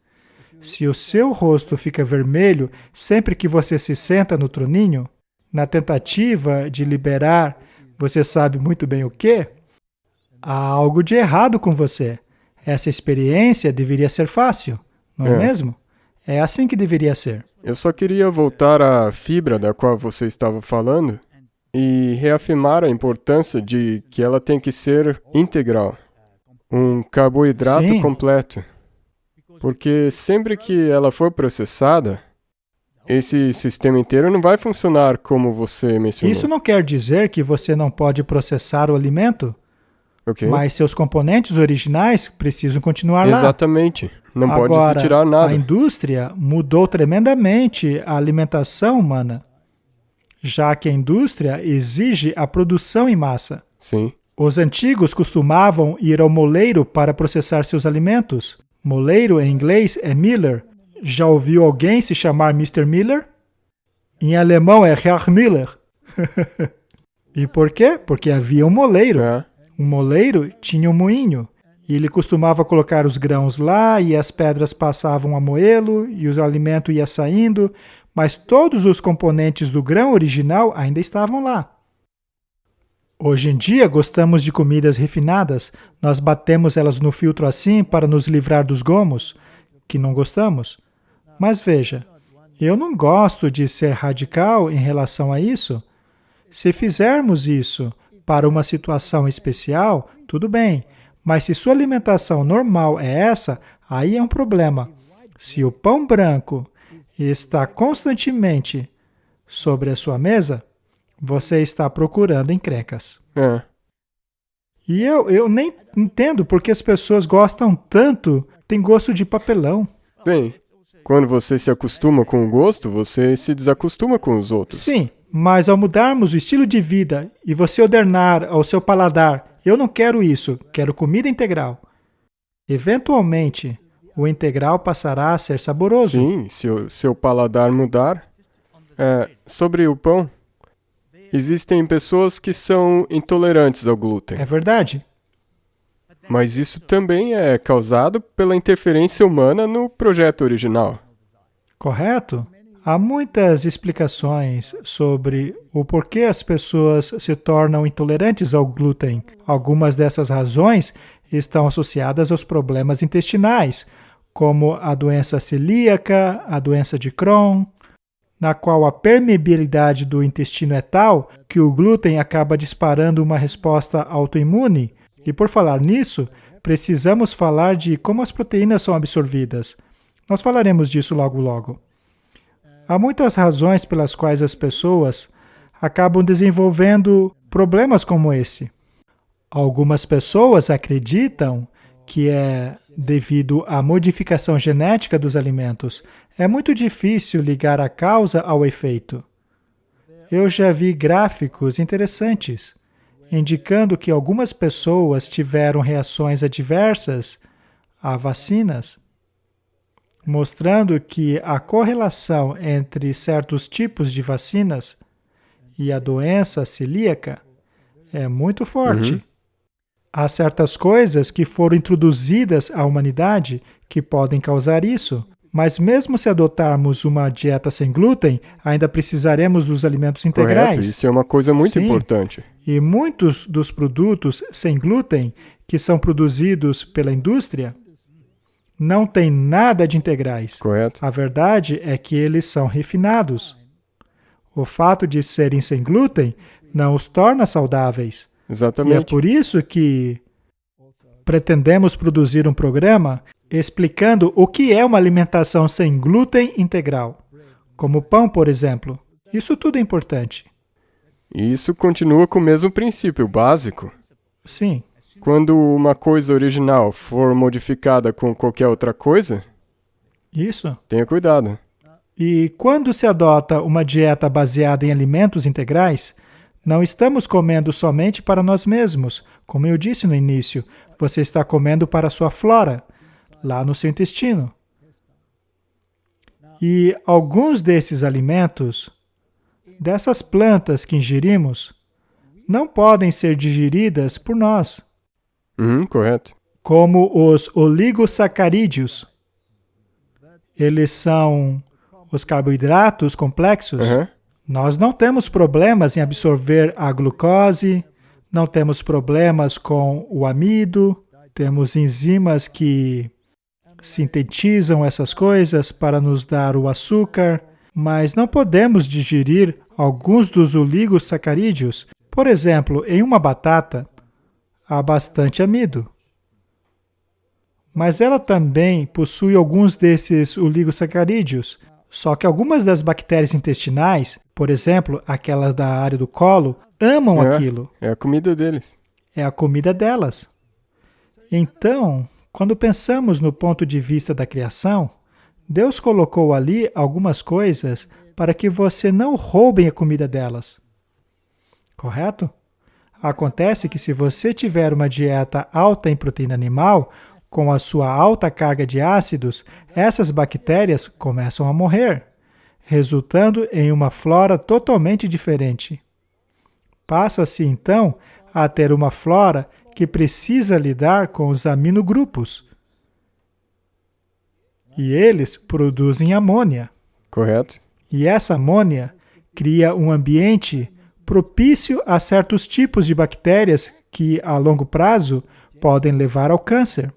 Se o seu rosto fica vermelho sempre que você se senta no troninho, na tentativa de liberar Você sabe muito bem o quê? Há algo de errado com você. Essa experiência deveria ser fácil, não é mesmo? É assim que deveria ser. Eu só queria voltar à fibra da qual você estava falando e reafirmar a importância de que ela tem que ser integral, um carboidrato Sim. completo. Porque sempre que ela for processada, esse sistema inteiro não vai funcionar como você mencionou. Isso não quer dizer que você não pode processar o alimento, Ok? mas seus componentes originais precisam continuar lá. Exatamente. Não pode Agora, se tirar nada. a indústria mudou tremendamente a alimentação humana, já que a indústria exige a produção em massa. Sim. Os antigos costumavam ir ao moleiro para processar seus alimentos. Moleiro, em inglês, é Miller. Já ouviu alguém se chamar Mr. Miller? Em alemão é Herr Müller. E por quê? Porque havia um moleiro. É. Um moleiro tinha um moinho. E ele costumava colocar os grãos lá e as pedras passavam a moê-lo e o alimento ia saindo, mas todos os componentes do grão original ainda estavam lá. Hoje em dia gostamos de comidas refinadas, nós batemos elas no filtro assim para nos livrar dos gomos, que não gostamos. Mas veja, eu não gosto de ser radical em relação a isso. Se fizermos isso para uma situação especial, tudo bem. Mas se sua alimentação normal é essa, aí é um problema. Se o pão branco está constantemente sobre a sua mesa, você está procurando encrencas. É. E eu nem entendo porque as pessoas gostam tanto, tem gosto de papelão. Bem, quando você se acostuma com o gosto, você se desacostuma com os outros. Sim, mas ao mudarmos o estilo de vida e você ordenar ao seu paladar, eu não quero isso, quero comida integral. Eventualmente, o integral passará a ser saboroso. Sim, se o seu paladar mudar. Sobre o pão, existem pessoas que são intolerantes ao glúten. É verdade. Mas isso também é causado pela interferência humana no projeto original. Correto? Há muitas explicações sobre o porquê as pessoas se tornam intolerantes ao glúten. Algumas dessas razões estão associadas aos problemas intestinais, como a doença celíaca, a doença de Crohn, na qual a permeabilidade do intestino é tal que o glúten acaba disparando uma resposta autoimune. E por falar nisso, precisamos falar de como as proteínas são absorvidas. Nós falaremos disso logo. Há muitas razões pelas quais as pessoas acabam desenvolvendo problemas como esse. Algumas pessoas acreditam que é devido à modificação genética dos alimentos. É muito difícil ligar a causa ao efeito. Eu já vi gráficos interessantes indicando que algumas pessoas tiveram reações adversas a vacinas, mostrando que a correlação entre certos tipos de vacinas e a doença celíaca é muito forte. Há certas coisas que foram introduzidas à humanidade que podem causar isso, mas mesmo se adotarmos uma dieta sem glúten, ainda precisaremos dos alimentos integrais. Correto, isso é uma coisa muito Sim. importante. E muitos dos produtos sem glúten que são produzidos pela indústria não têm nada de integrais. Correto. A verdade é que eles são refinados. O fato de serem sem glúten não os torna saudáveis. E é Exatamente. por isso que pretendemos produzir um programa explicando o que é uma alimentação sem glúten integral, como pão, por exemplo. Isso tudo é importante. E isso continua com o mesmo princípio básico. Sim, Quando uma coisa original for modificada com qualquer outra coisa, isso. tenha cuidado. E quando se adota uma dieta baseada em alimentos integrais, não estamos comendo somente para nós mesmos. Como eu disse no início, você está comendo para a sua flora, lá no seu intestino. E alguns desses alimentos, dessas plantas que ingerimos, não podem ser digeridas por nós, Correto. como os oligosacarídeos. Eles são os carboidratos complexos Nós não temos problemas em absorver a glucose, não temos problemas com o amido, temos enzimas que sintetizam essas coisas para nos dar o açúcar, mas não podemos digerir alguns dos oligosacarídeos. Por exemplo, em uma batata, há bastante amido. Mas ela também possui alguns desses oligosacarídeos. Só que algumas das bactérias intestinais, por exemplo, aquelas da área do colo, amam aquilo. É a comida deles. É a comida delas. Então, quando pensamos no ponto de vista da criação, Deus colocou ali algumas coisas para que você não roube a comida delas. Correto? Acontece que se você tiver uma dieta alta em proteína animal, com a sua alta carga de ácidos, essas bactérias começam a morrer, resultando em uma flora totalmente diferente. Passa-se, então, a ter uma flora que precisa lidar com os aminogrupos. E eles produzem amônia. Correto? E essa amônia cria um ambiente propício a certos tipos de bactérias que, a longo prazo, podem levar ao câncer.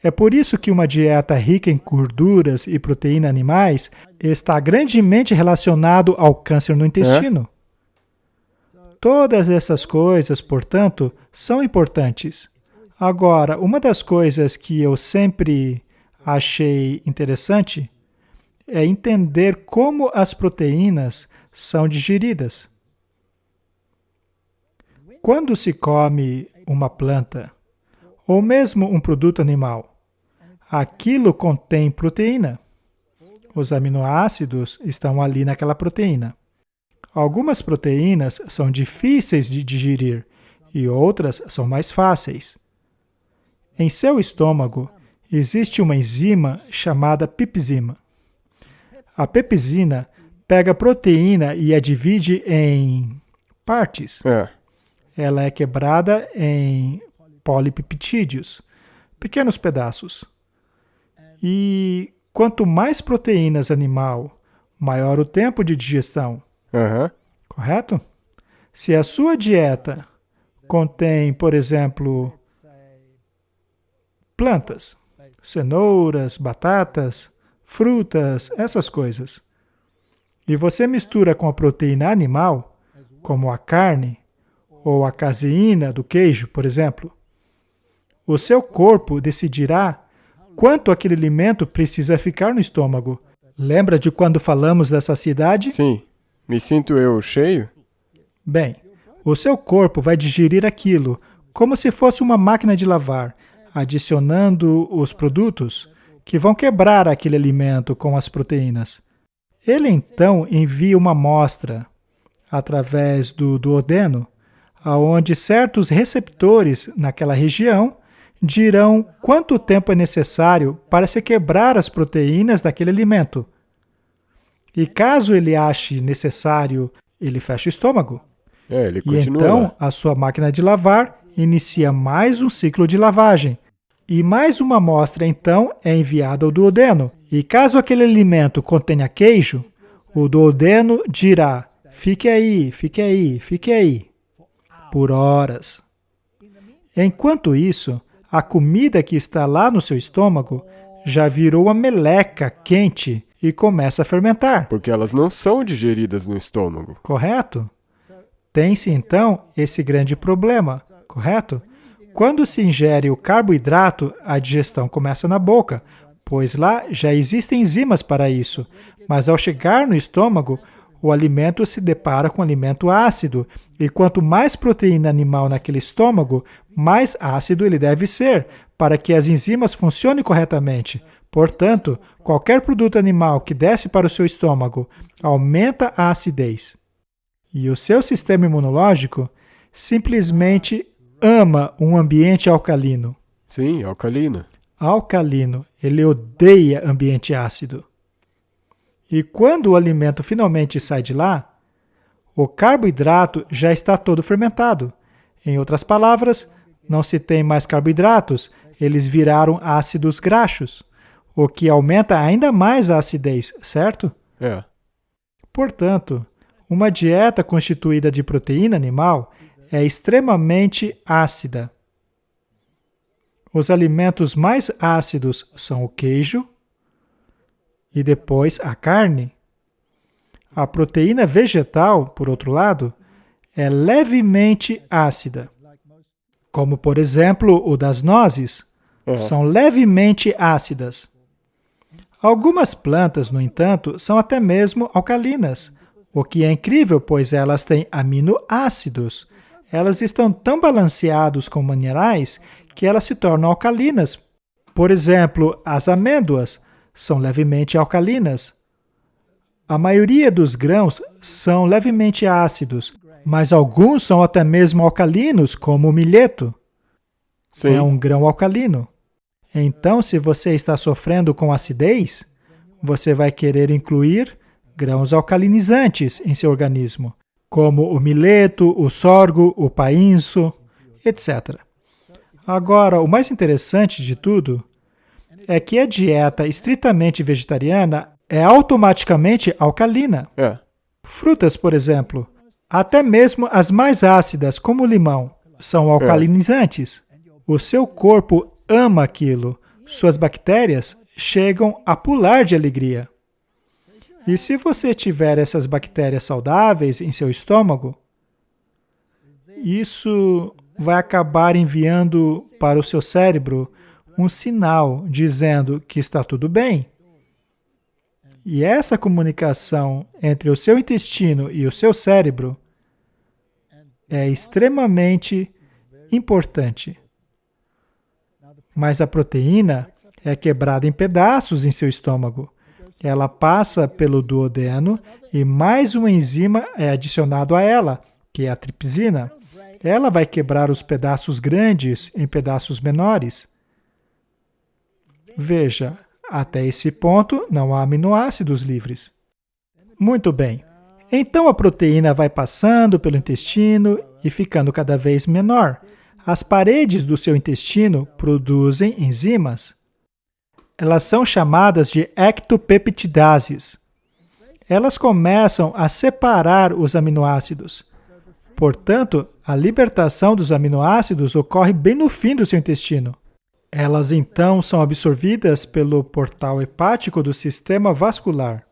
É por isso que uma dieta rica em gorduras e proteína animais está grandemente relacionado ao câncer no intestino. Todas essas coisas, portanto, são importantes. Agora, uma das coisas que eu sempre achei interessante é entender como as proteínas são digeridas. Quando se come uma planta, ou mesmo um produto animal, aquilo contém proteína. Os aminoácidos estão ali naquela proteína. Algumas proteínas são difíceis de digerir e outras são mais fáceis. Em seu estômago, existe uma enzima chamada pepsina. A pepsina pega a proteína e a divide em partes. Ela é quebrada em polipeptídeos, pequenos pedaços. E quanto mais proteínas animal, maior o tempo de digestão. Correto? Se a sua dieta contém, por exemplo, plantas, cenouras, batatas, frutas, essas coisas, e você mistura com a proteína animal, como a carne ou a caseína do queijo, por exemplo, o seu corpo decidirá quanto aquele alimento precisa ficar no estômago. Lembra de quando falamos da saciedade? Sim. Me sinto eu cheio? Bem, o seu corpo vai digerir aquilo como se fosse uma máquina de lavar, adicionando os produtos que vão quebrar aquele alimento com as proteínas. Ele então envia uma amostra através do duodeno, onde certos receptores naquela região dirão quanto tempo é necessário para se quebrar as proteínas daquele alimento. E caso ele ache necessário, ele fecha o estômago. Ele e continua então lá. a sua máquina de lavar inicia mais um ciclo de lavagem. E mais uma amostra, então, é enviada ao duodeno. E caso aquele alimento contenha queijo, o duodeno dirá, fique aí, fique aí, fique aí, por horas. Enquanto isso, a comida que está lá no seu estômago já virou uma meleca quente e começa a fermentar. Porque elas não são digeridas no estômago. Correto? Tem-se, então, esse grande problema, correto? Quando se ingere o carboidrato, a digestão começa na boca, pois lá já existem enzimas para isso. Mas ao chegar no estômago, o alimento se depara com alimento ácido. E quanto mais proteína animal naquele estômago, mais ácido ele deve ser, para que as enzimas funcionem corretamente. Portanto, qualquer produto animal que desce para o seu estômago aumenta a acidez. E o seu sistema imunológico simplesmente ama um ambiente alcalino. Sim, alcalino. Alcalino, ele odeia ambiente ácido. E quando o alimento finalmente sai de lá, o carboidrato já está todo fermentado. Em outras palavras, não se tem mais carboidratos, eles viraram ácidos graxos, o que aumenta ainda mais a acidez, certo? É. Portanto, Uma dieta constituída de proteína animal é extremamente ácida. Os alimentos mais ácidos são o queijo e depois a carne. A proteína vegetal, por outro lado, é levemente ácida, como, por exemplo, o das nozes, são levemente ácidas. Algumas plantas, no entanto, são até mesmo alcalinas, o que é incrível, pois elas têm aminoácidos. Elas estão tão balanceadas com minerais que elas se tornam alcalinas. Por exemplo, as amêndoas são levemente alcalinas. A maioria dos grãos são levemente ácidos, mas alguns são até mesmo alcalinos, como o milheto. Sim. É um grão alcalino. Então, se você está sofrendo com acidez, você vai querer incluir grãos alcalinizantes em seu organismo, como o mileto, o sorgo, o painço, etc. Agora, o mais interessante de tudo é que a dieta estritamente vegetariana é automaticamente alcalina. Frutas, por exemplo, até mesmo as mais ácidas, como o limão, são alcalinizantes. O seu corpo ama aquilo. Suas bactérias chegam a pular de alegria. E se você tiver essas bactérias saudáveis em seu estômago, isso vai acabar enviando para o seu cérebro um sinal dizendo que está tudo bem. E essa comunicação entre o seu intestino e o seu cérebro é extremamente importante. Mas a proteína é quebrada em pedaços em seu estômago. Ela passa pelo duodeno e mais uma enzima é adicionado a ela, que é a tripsina. Ela vai quebrar os pedaços grandes em pedaços menores. Veja, até esse ponto não há aminoácidos livres. Muito bem. Então a proteína vai passando pelo intestino e ficando cada vez menor. As paredes do seu intestino produzem enzimas. Elas são chamadas de ectopeptidases. Elas começam a separar os aminoácidos. Portanto, a libertação dos aminoácidos ocorre bem no fim do seu intestino. Elas então são absorvidas pelo portal hepático do sistema vascular,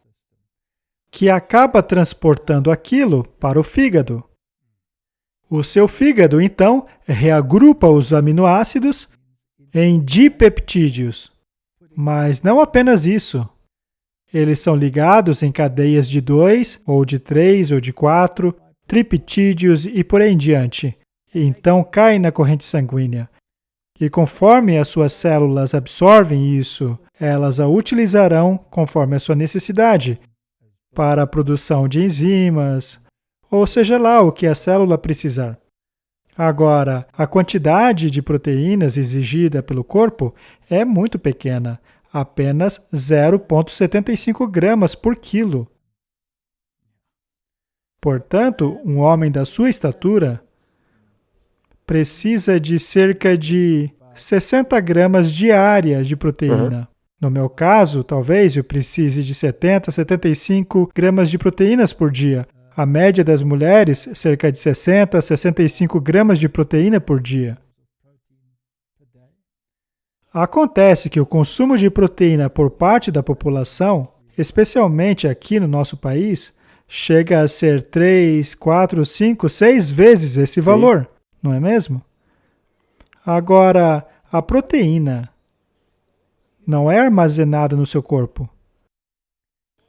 que acaba transportando aquilo para o fígado. O seu fígado, então, reagrupa os aminoácidos em dipeptídeos. Mas não apenas isso. Eles são ligados em cadeias de 2, ou de 3, ou de 4, triptídeos e por aí em diante. E então caem na corrente sanguínea. E conforme as suas células absorvem isso, elas a utilizarão conforme a sua necessidade, para a produção de enzimas, ou seja lá o que a célula precisar. Agora, a quantidade de proteínas exigida pelo corpo é muito pequena, apenas 0,75 gramas por quilo. Portanto, um homem da sua estatura precisa de cerca de 60 gramas diárias de proteína. No meu caso, talvez eu precise de 70 a 75 gramas de proteínas por dia. A média das mulheres, cerca de 60 a 65 gramas de proteína por dia. Acontece que o consumo de proteína por parte da população, especialmente aqui no nosso país, chega a ser 3, 4, 5, 6 vezes esse valor, não é mesmo? Agora, a proteína não é armazenada no seu corpo.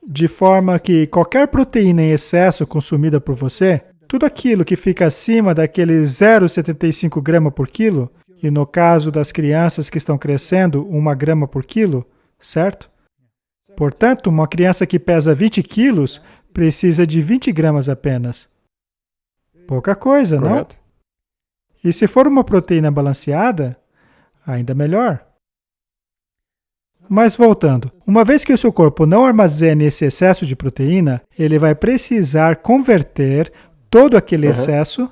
De forma que qualquer proteína em excesso consumida por você, tudo aquilo que fica acima daquele 0,75 grama por quilo, e no caso das crianças que estão crescendo, 1 grama por quilo, certo? Portanto, uma criança que pesa 20 quilos precisa de 20 gramas apenas. Pouca coisa, Correto. não? E se for uma proteína balanceada, ainda melhor. Mas voltando, uma vez que o seu corpo não armazene esse excesso de proteína, ele vai precisar converter todo aquele excesso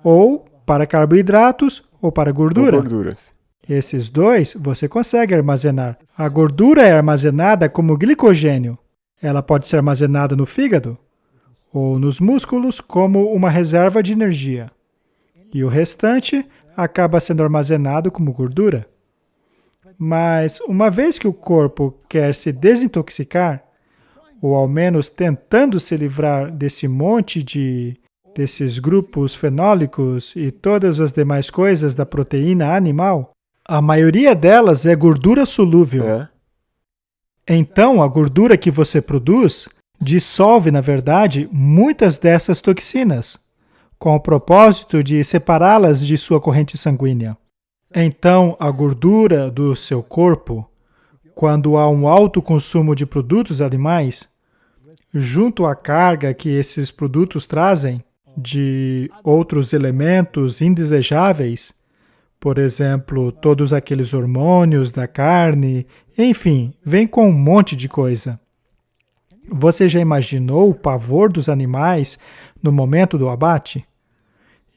ou para carboidratos ou para gordura. Ou gorduras. Esses dois você consegue armazenar. A gordura é armazenada como glicogênio. Ela pode ser armazenada no fígado ou nos músculos como uma reserva de energia. E o restante acaba sendo armazenado como gordura. Mas uma vez que o corpo quer se desintoxicar, ou ao menos tentando se livrar desses grupos fenólicos e todas as demais coisas da proteína animal, a maioria delas é gordura solúvel. Então, a gordura que você produz dissolve, na verdade, muitas dessas toxinas, com o propósito de separá-las de sua corrente sanguínea. Então, a gordura do seu corpo, quando há um alto consumo de produtos animais, junto à carga que esses produtos trazem de outros elementos indesejáveis, por exemplo, todos aqueles hormônios da carne, enfim, vem com um monte de coisa. Você já imaginou o pavor dos animais no momento do abate?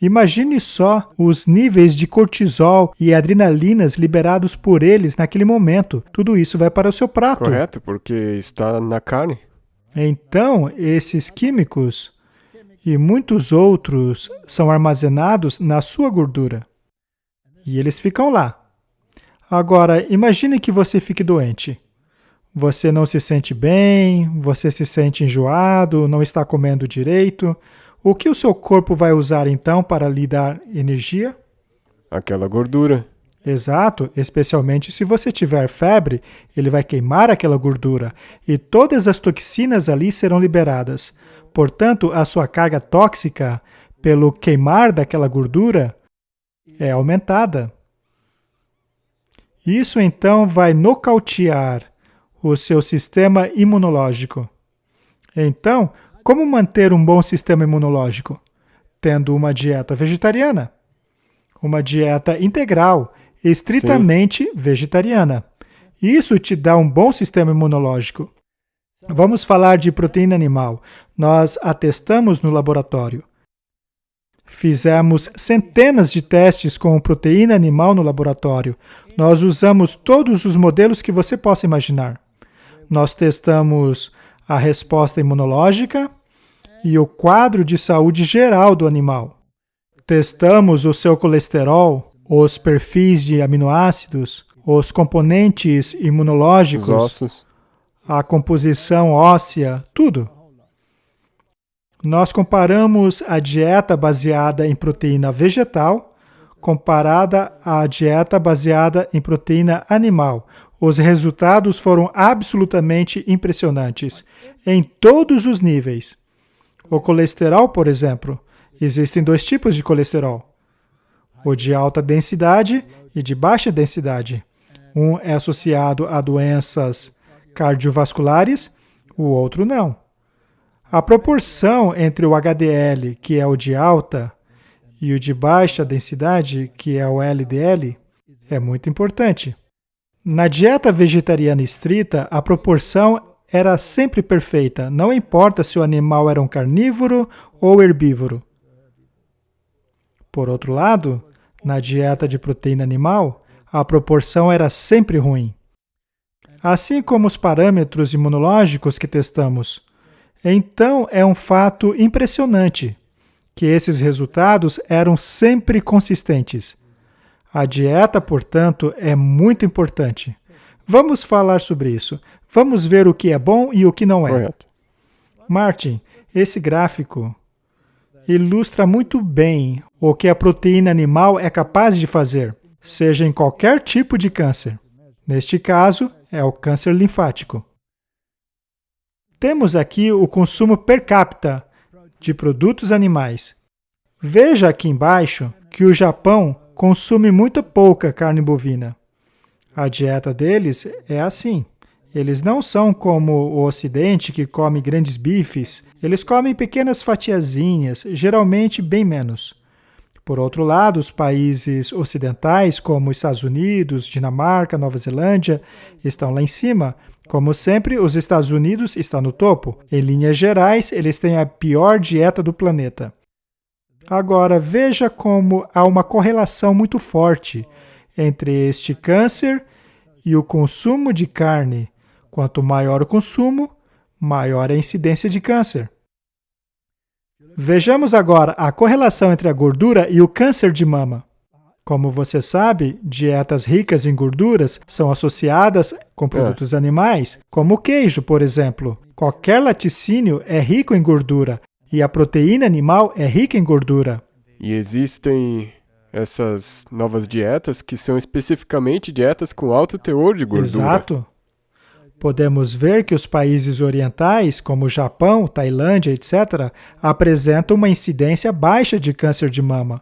Imagine só os níveis de cortisol e adrenalinas liberados por eles naquele momento. Tudo isso vai para o seu prato. Correto, porque está na carne. Então, esses químicos e muitos outros são armazenados na sua gordura. E eles ficam lá. Agora, imagine que você fique doente. Você não se sente bem, você se sente enjoado, não está comendo direito. O que o seu corpo vai usar então para lhe dar energia? Aquela gordura. Exato, especialmente se você tiver febre, ele vai queimar aquela gordura e todas as toxinas ali serão liberadas. Portanto, a sua carga tóxica pelo queimar daquela gordura é aumentada. Isso então vai nocautear o seu sistema imunológico. Então, como manter um bom sistema imunológico? Tendo uma dieta vegetariana. Uma dieta integral, estritamente vegetariana. Isso te dá um bom sistema imunológico. Vamos falar de proteína animal. Nós a testamos no laboratório. Fizemos centenas de testes com proteína animal no laboratório. Nós usamos todos os modelos que você possa imaginar. Nós testamos a resposta imunológica e o quadro de saúde geral do animal. Testamos o seu colesterol, os perfis de aminoácidos, os componentes imunológicos, Os ossos. a composição óssea, tudo. Nós comparamos a dieta baseada em proteína vegetal comparada à dieta baseada em proteína animal. Os resultados foram absolutamente impressionantes, em todos os níveis. O colesterol, por exemplo, existem 2 tipos de colesterol. O de alta densidade e de baixa densidade. Um é associado a doenças cardiovasculares, o outro não. A proporção entre o HDL, que é o de alta, e o de baixa densidade, que é o LDL, é muito importante. Na dieta vegetariana estrita, a proporção era sempre perfeita, não importa se o animal era um carnívoro ou herbívoro. Por outro lado, na dieta de proteína animal, a proporção era sempre ruim. Assim como os parâmetros imunológicos que testamos. Então, é um fato impressionante que esses resultados eram sempre consistentes. A dieta, portanto, é muito importante. Vamos falar sobre isso. Vamos ver o que é bom e o que não é. Correto. Martin, esse gráfico ilustra muito bem o que a proteína animal é capaz de fazer, seja em qualquer tipo de câncer. Neste caso, é o câncer linfático. Temos aqui o consumo per capita de produtos animais. Veja aqui embaixo que o Japão consome muito pouca carne bovina. A dieta deles é assim. Eles não são como o Ocidente, que come grandes bifes. Eles comem pequenas fatiazinhas, geralmente bem menos. Por outro lado, os países ocidentais, como os Estados Unidos, Dinamarca, Nova Zelândia, estão lá em cima. Como sempre, os Estados Unidos estão no topo. Em linhas gerais, eles têm a pior dieta do planeta. Agora, veja como há uma correlação muito forte entre este câncer e o consumo de carne. Quanto maior o consumo, maior a incidência de câncer. Vejamos agora a correlação entre a gordura e o câncer de mama. Como você sabe, dietas ricas em gorduras são associadas com produtos animais, como o queijo, por exemplo. Qualquer laticínio é rico em gordura e a proteína animal é rica em gordura. E existem essas novas dietas que são especificamente dietas com alto teor de gordura. Exato. Podemos ver que os países orientais, como o Japão, Tailândia, etc., apresentam uma incidência baixa de câncer de mama.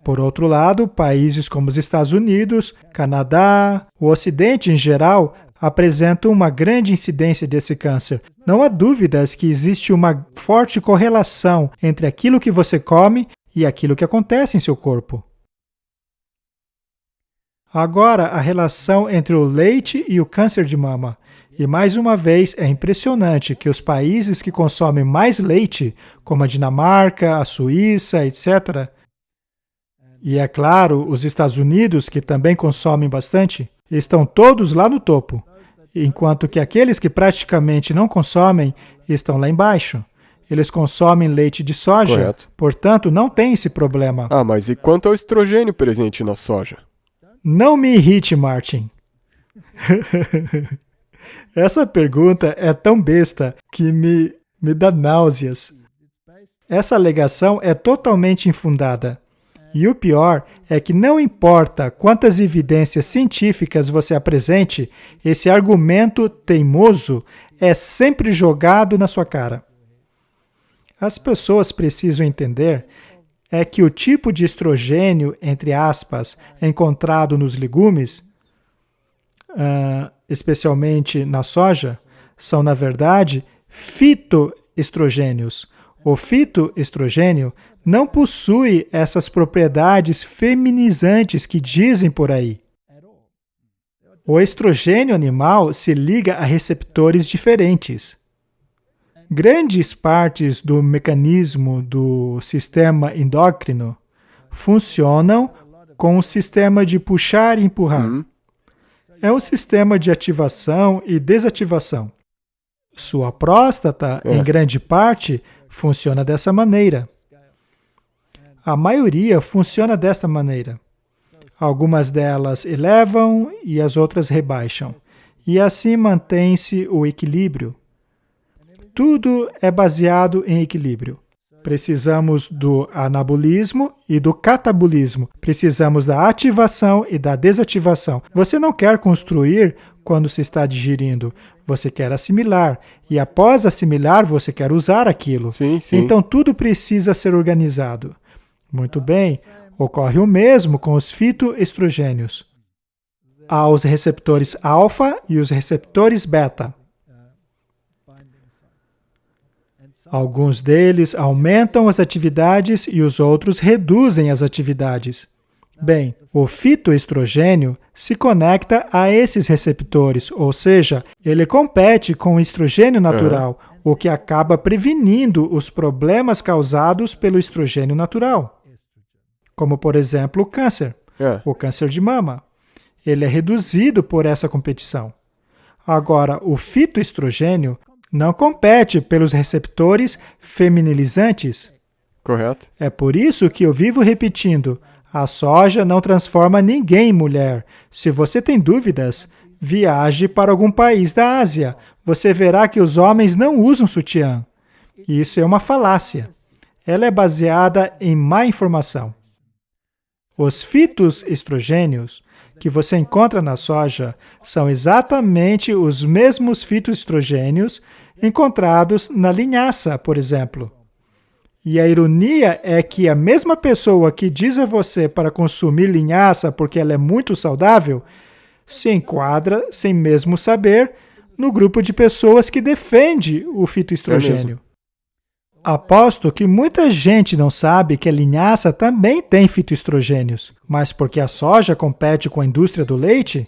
Por outro lado, países como os Estados Unidos, Canadá, o Ocidente em geral, apresentam uma grande incidência desse câncer. Não há dúvidas que existe uma forte correlação entre aquilo que você come e aquilo que acontece em seu corpo. Agora, a relação entre o leite e o câncer de mama. E mais uma vez, é impressionante que os países que consomem mais leite, como a Dinamarca, a Suíça, etc., e é claro, os Estados Unidos, que também consomem bastante, estão todos lá no topo, enquanto que aqueles que praticamente não consomem estão lá embaixo. Eles consomem leite de soja, Correto. Portanto, não tem esse problema. Ah, mas e quanto ao estrogênio presente na soja? Não me irrite, Martin. Essa pergunta é tão besta que me dá náuseas. Essa alegação é totalmente infundada. E o pior é que não importa quantas evidências científicas você apresente, esse argumento teimoso é sempre jogado na sua cara. As pessoas precisam entender é que o tipo de estrogênio, entre aspas, encontrado nos legumes, especialmente na soja, são, na verdade, fitoestrogênios. O fitoestrogênio não possui essas propriedades feminizantes que dizem por aí. O estrogênio animal se liga a receptores diferentes. Grandes partes do mecanismo do sistema endócrino funcionam com o sistema de puxar e empurrar. É um sistema de ativação e desativação. Sua próstata, em grande parte, funciona dessa maneira. A maioria funciona desta maneira. Algumas delas elevam e as outras rebaixam. E assim mantém-se o equilíbrio. Tudo é baseado em equilíbrio. Precisamos do anabolismo e do catabolismo. Precisamos da ativação e da desativação. Você não quer construir quando se está digerindo. Você quer assimilar. E após assimilar, você quer usar aquilo. Sim, sim. Então, tudo precisa ser organizado. Muito bem. Ocorre o mesmo com os fitoestrogênios. Há os receptores alfa e os receptores beta. Alguns deles aumentam as atividades e os outros reduzem as atividades. Bem, o fitoestrogênio se conecta a esses receptores, ou seja, ele compete com o estrogênio natural, o que acaba prevenindo os problemas causados pelo estrogênio natural. Como, por exemplo, o câncer, o câncer de mama. Ele é reduzido por essa competição. Agora, o fitoestrogênio não compete pelos receptores feminilizantes. Correto. É por isso que eu vivo repetindo, a soja não transforma ninguém em mulher. Se você tem dúvidas, viaje para algum país da Ásia. Você verá que os homens não usam sutiã. Isso é uma falácia. Ela é baseada em má informação. Os fitoestrogênios que você encontra na soja são exatamente os mesmos fitoestrogênios encontrados na linhaça, por exemplo. E a ironia é que a mesma pessoa que diz a você para consumir linhaça porque ela é muito saudável, se enquadra, sem mesmo saber, no grupo de pessoas que defende o fitoestrogênio. Aposto que muita gente não sabe que a linhaça também tem fitoestrogênios, mas porque a soja compete com a indústria do leite?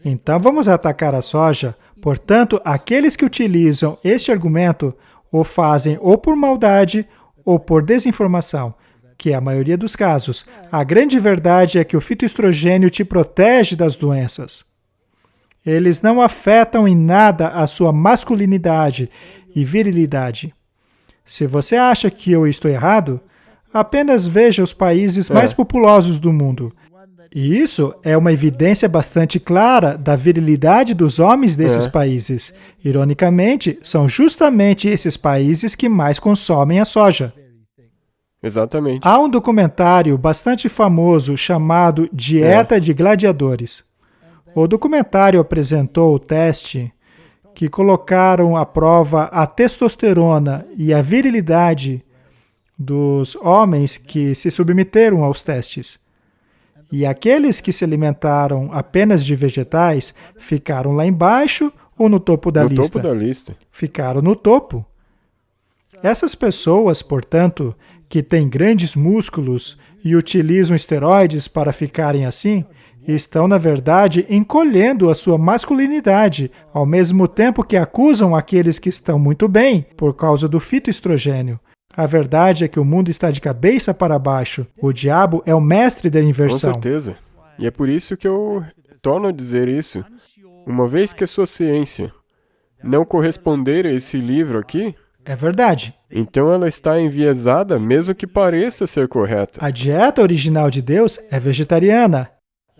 Então vamos atacar a soja. Portanto, aqueles que utilizam este argumento o fazem ou por maldade ou por desinformação, que é a maioria dos casos. A grande verdade é que o fitoestrogênio te protege das doenças. Eles não afetam em nada a sua masculinidade e virilidade. Se você acha que eu estou errado, apenas veja os países mais populosos do mundo. E isso é uma evidência bastante clara da virilidade dos homens desses países. Ironicamente, são justamente esses países que mais consomem a soja. Exatamente. Há um documentário bastante famoso chamado Dieta de Gladiadores. O documentário apresentou o teste que colocaram à prova a testosterona e a virilidade dos homens que se submeteram aos testes. E aqueles que se alimentaram apenas de vegetais ficaram lá embaixo ou no topo da lista? No topo da lista. Ficaram no topo. Essas pessoas, portanto, que têm grandes músculos e utilizam esteroides para ficarem assim, estão, na verdade, encolhendo a sua masculinidade, ao mesmo tempo que acusam aqueles que estão muito bem por causa do fitoestrogênio. A verdade é que o mundo está de cabeça para baixo. O diabo é o mestre da inversão. Com certeza. E é por isso que eu torno a dizer isso. Uma vez que a sua ciência não corresponder a esse livro aqui, é verdade. Então ela está enviesada, mesmo que pareça ser correta. A dieta original de Deus é vegetariana.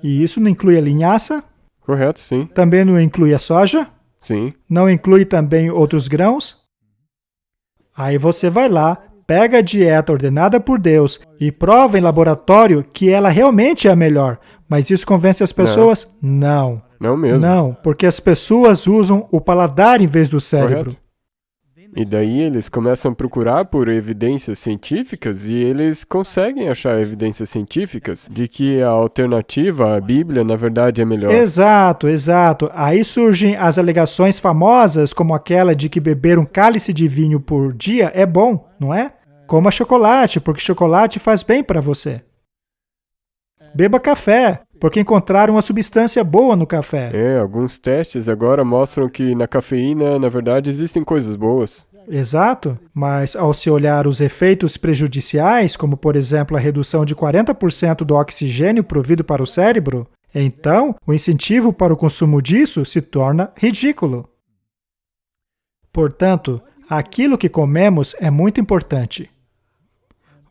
E isso não inclui a linhaça? Correto, sim. Também não inclui a soja? Sim. Não inclui também outros grãos? Aí você vai lá, pega a dieta ordenada por Deus e prova em laboratório que ela realmente é a melhor. Mas isso convence as pessoas? Não. Não mesmo. Não, porque as pessoas usam o paladar em vez do cérebro. Correto. E daí eles começam a procurar por evidências científicas e eles conseguem achar evidências científicas de que a alternativa à Bíblia, na verdade, é melhor. Exato, exato. Aí surgem as alegações famosas, como aquela de que beber um cálice de vinho por dia é bom, não é? Coma chocolate, porque chocolate faz bem para você. Beba café, porque encontraram uma substância boa no café. Alguns testes agora mostram que na cafeína, na verdade, existem coisas boas. Exato, mas ao se olhar os efeitos prejudiciais, como por exemplo a redução de 40% do oxigênio provido para o cérebro, então o incentivo para o consumo disso se torna ridículo. Portanto, aquilo que comemos é muito importante.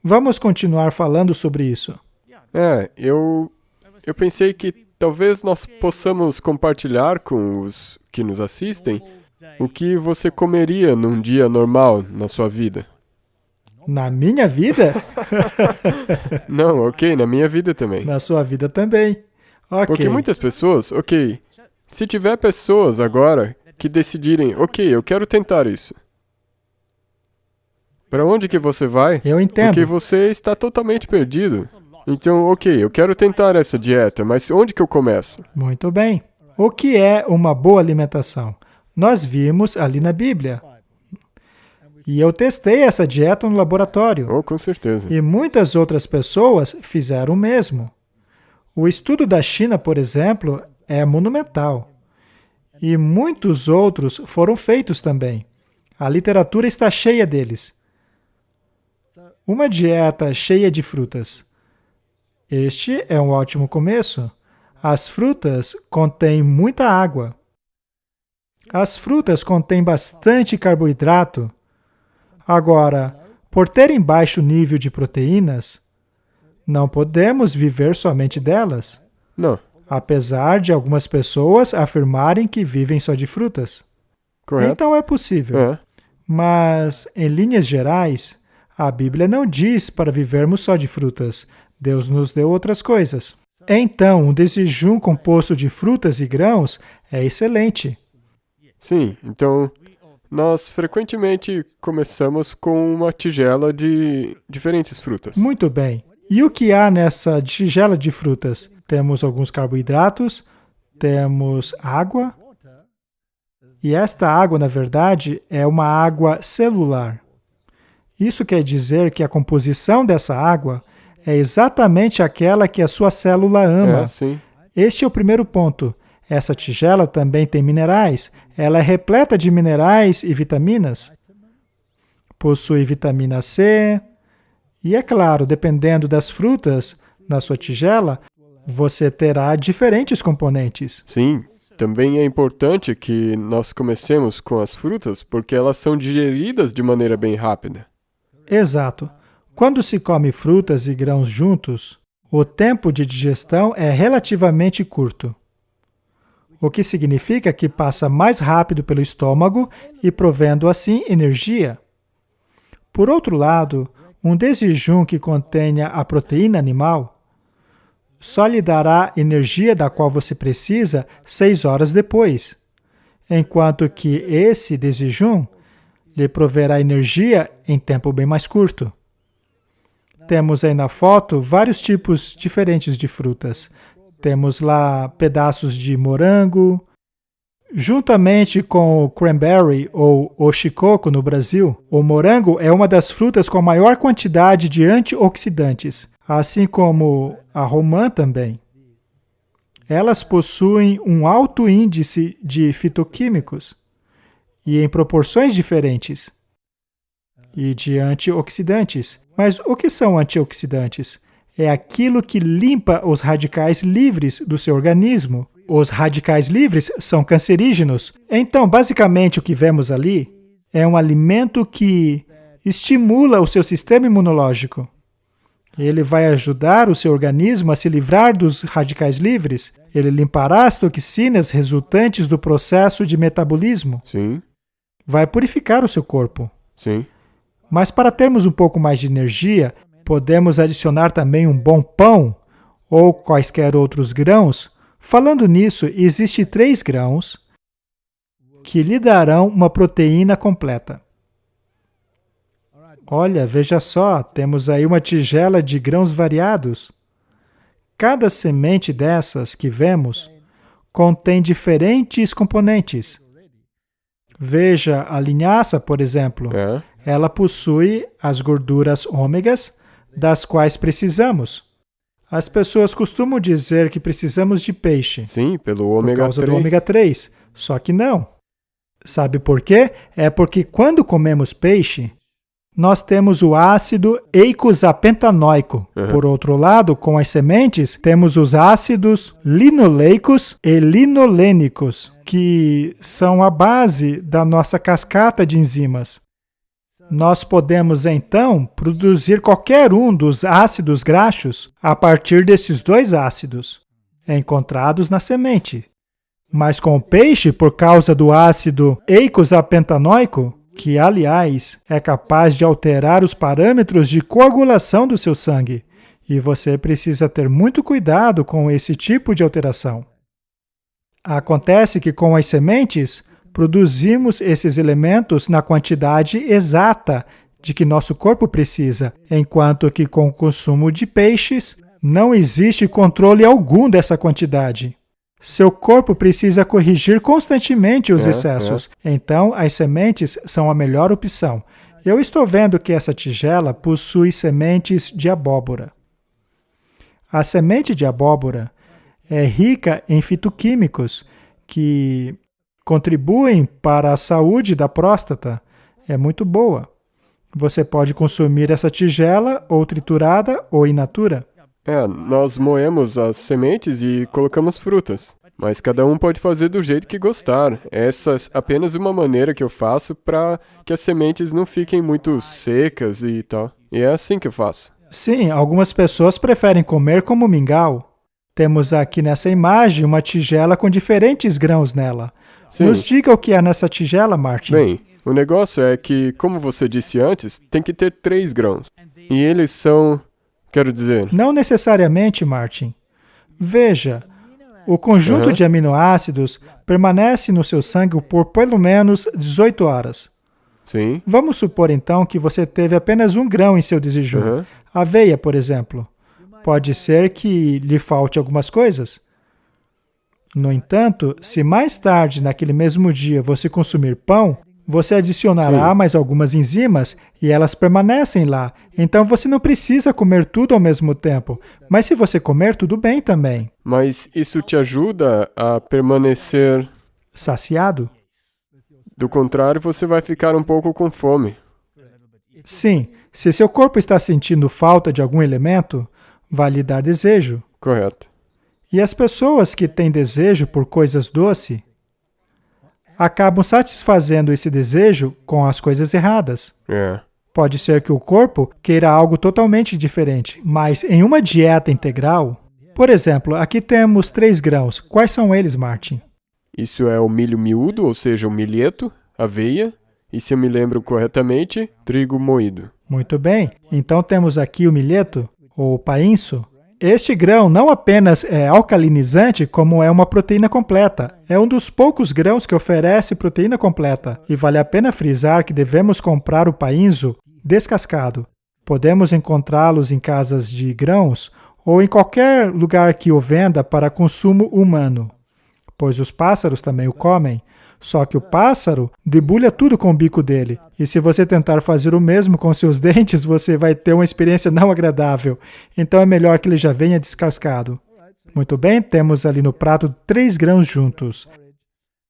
Vamos continuar falando sobre isso. Eu pensei que talvez nós possamos compartilhar com os que nos assistem o que você comeria num dia normal na sua vida. Na minha vida? Não, ok, na minha vida também. Na sua vida também. Ok. Porque muitas pessoas, se tiver pessoas agora que decidirem, eu quero tentar isso. Para onde que você vai? Eu entendo. Porque você está totalmente perdido. Então, eu quero tentar essa dieta, mas onde que eu começo? Muito bem. O que é uma boa alimentação? Nós vimos ali na Bíblia. E eu testei essa dieta no laboratório. Com certeza. E muitas outras pessoas fizeram o mesmo. O estudo da China, por exemplo, é monumental. E muitos outros foram feitos também. A literatura está cheia deles. Uma dieta cheia de frutas. Este é um ótimo começo. As frutas contêm muita água. As frutas contêm bastante carboidrato. Agora, por terem baixo nível de proteínas, não podemos viver somente delas. Não. Apesar de algumas pessoas afirmarem que vivem só de frutas. Correto. Então é possível. Mas, em linhas gerais, a Bíblia não diz para vivermos só de frutas. Deus nos deu outras coisas. Então, um jejum composto de frutas e grãos é excelente. Sim, então nós frequentemente começamos com uma tigela de diferentes frutas. Muito bem. E o que há nessa tigela de frutas? Temos alguns carboidratos, temos água. E esta água, na verdade, é uma água celular. Isso quer dizer que a composição dessa água é exatamente aquela que a sua célula ama. Sim. Este é o primeiro ponto. Essa tigela também tem minerais. Ela é repleta de minerais e vitaminas. Possui vitamina C. E é claro, dependendo das frutas na sua tigela, você terá diferentes componentes. Sim. também é importante que nós comecemos com as frutas, porque elas são digeridas de maneira bem rápida. Exato. Quando se come frutas e grãos juntos, o tempo de digestão é relativamente curto, o que significa que passa mais rápido pelo estômago e provendo assim energia. Por outro lado, um desjejum que contenha a proteína animal só lhe dará energia da qual você precisa 6 horas depois, enquanto que esse desjejum lhe proverá energia em tempo bem mais curto. Temos aí na foto vários tipos diferentes de frutas. Temos lá pedaços de morango, juntamente com o cranberry ou oxikoco no Brasil. O morango é uma das frutas com a maior quantidade de antioxidantes, assim como a romã também. Elas possuem um alto índice de fitoquímicos e em proporções diferentes, e de antioxidantes. Mas o que são antioxidantes? É aquilo que limpa os radicais livres do seu organismo. Os radicais livres são cancerígenos. Então, basicamente, o que vemos ali é um alimento que estimula o seu sistema imunológico. Ele vai ajudar o seu organismo a se livrar dos radicais livres. Ele limpará as toxinas resultantes do processo de metabolismo. Sim, Vai purificar o seu corpo. sim. Mas para termos um pouco mais de energia, podemos adicionar também um bom pão ou quaisquer outros grãos. Falando nisso, existem 3 grãos que lhe darão uma proteína completa. Olha, veja só, temos aí uma tigela de grãos variados. Cada semente dessas que vemos contém diferentes componentes. Veja a linhaça, por exemplo. Ela possui as gorduras ômegas, das quais precisamos. As pessoas costumam dizer que precisamos de peixe. Sim, pelo Por ômega causa 3. do ômega 3. Só que não. Sabe por quê? É porque quando comemos peixe, nós temos o ácido eicosapentanoico. Por outro lado, com as sementes, temos os ácidos linoleicos e linolênicos, que são a base da nossa cascata de enzimas. Nós podemos, então, produzir qualquer um dos ácidos graxos a partir desses 2 ácidos, encontrados na semente. Mas com o peixe, por causa do ácido eicosapentanoico, que, aliás, é capaz de alterar os parâmetros de coagulação do seu sangue, e você precisa ter muito cuidado com esse tipo de alteração. Acontece que com as sementes, produzimos esses elementos na quantidade exata de que nosso corpo precisa, enquanto que com o consumo de peixes, não existe controle algum dessa quantidade. Seu corpo precisa corrigir constantemente os excessos, então as sementes são a melhor opção. Eu estou vendo que essa tigela possui sementes de abóbora. A semente de abóbora é rica em fitoquímicos que contribuem para a saúde da próstata. É muito boa. Você pode consumir essa tigela ou triturada ou in natura. Nós moemos as sementes e colocamos frutas. Mas cada um pode fazer do jeito que gostar. Essa é apenas uma maneira que eu faço para que as sementes não fiquem muito secas e tal. E é assim que eu faço. Sim, algumas pessoas preferem comer como mingau. Temos aqui nessa imagem uma tigela com diferentes grãos nela. Sim. Nos diga o que há nessa tigela, Martin. Bem, o negócio é que, como você disse antes, tem que ter 3 grãos. E eles são, quero dizer... Não necessariamente, Martin. Veja, o conjunto de aminoácidos permanece no seu sangue por pelo menos 18 horas. Sim. Vamos supor, então, que você teve apenas 1 grão em seu desjejum. Aveia, por exemplo. Pode ser que lhe falte algumas coisas. No entanto, se mais tarde, naquele mesmo dia, você consumir pão, você adicionará mais algumas enzimas e elas permanecem lá. Então, você não precisa comer tudo ao mesmo tempo. Mas se você comer, tudo bem também. Mas isso te ajuda a permanecer... Saciado? Do contrário, você vai ficar um pouco com fome. Sim. Se seu corpo está sentindo falta de algum elemento, vai lhe dar desejo. Correto. E as pessoas que têm desejo por coisas doces acabam satisfazendo esse desejo com as coisas erradas. Pode ser que o corpo queira algo totalmente diferente, mas em uma dieta integral, por exemplo, aqui temos 3 grãos. Quais são eles, Martin? Isso é o milho miúdo, ou seja, o milheto, aveia, e se eu me lembro corretamente, trigo moído. Muito bem. Então temos aqui o milheto, ou painço. Este grão não apenas é alcalinizante, como é uma proteína completa. É um dos poucos grãos que oferece proteína completa. E vale a pena frisar que devemos comprar o painço descascado. Podemos encontrá-los em casas de grãos ou em qualquer lugar que o venda para consumo humano, pois os pássaros também o comem. Só que o pássaro debulha tudo com o bico dele. E se você tentar fazer o mesmo com seus dentes, você vai ter uma experiência não agradável. Então é melhor que ele já venha descascado. Muito bem, temos ali no prato 3 grãos juntos.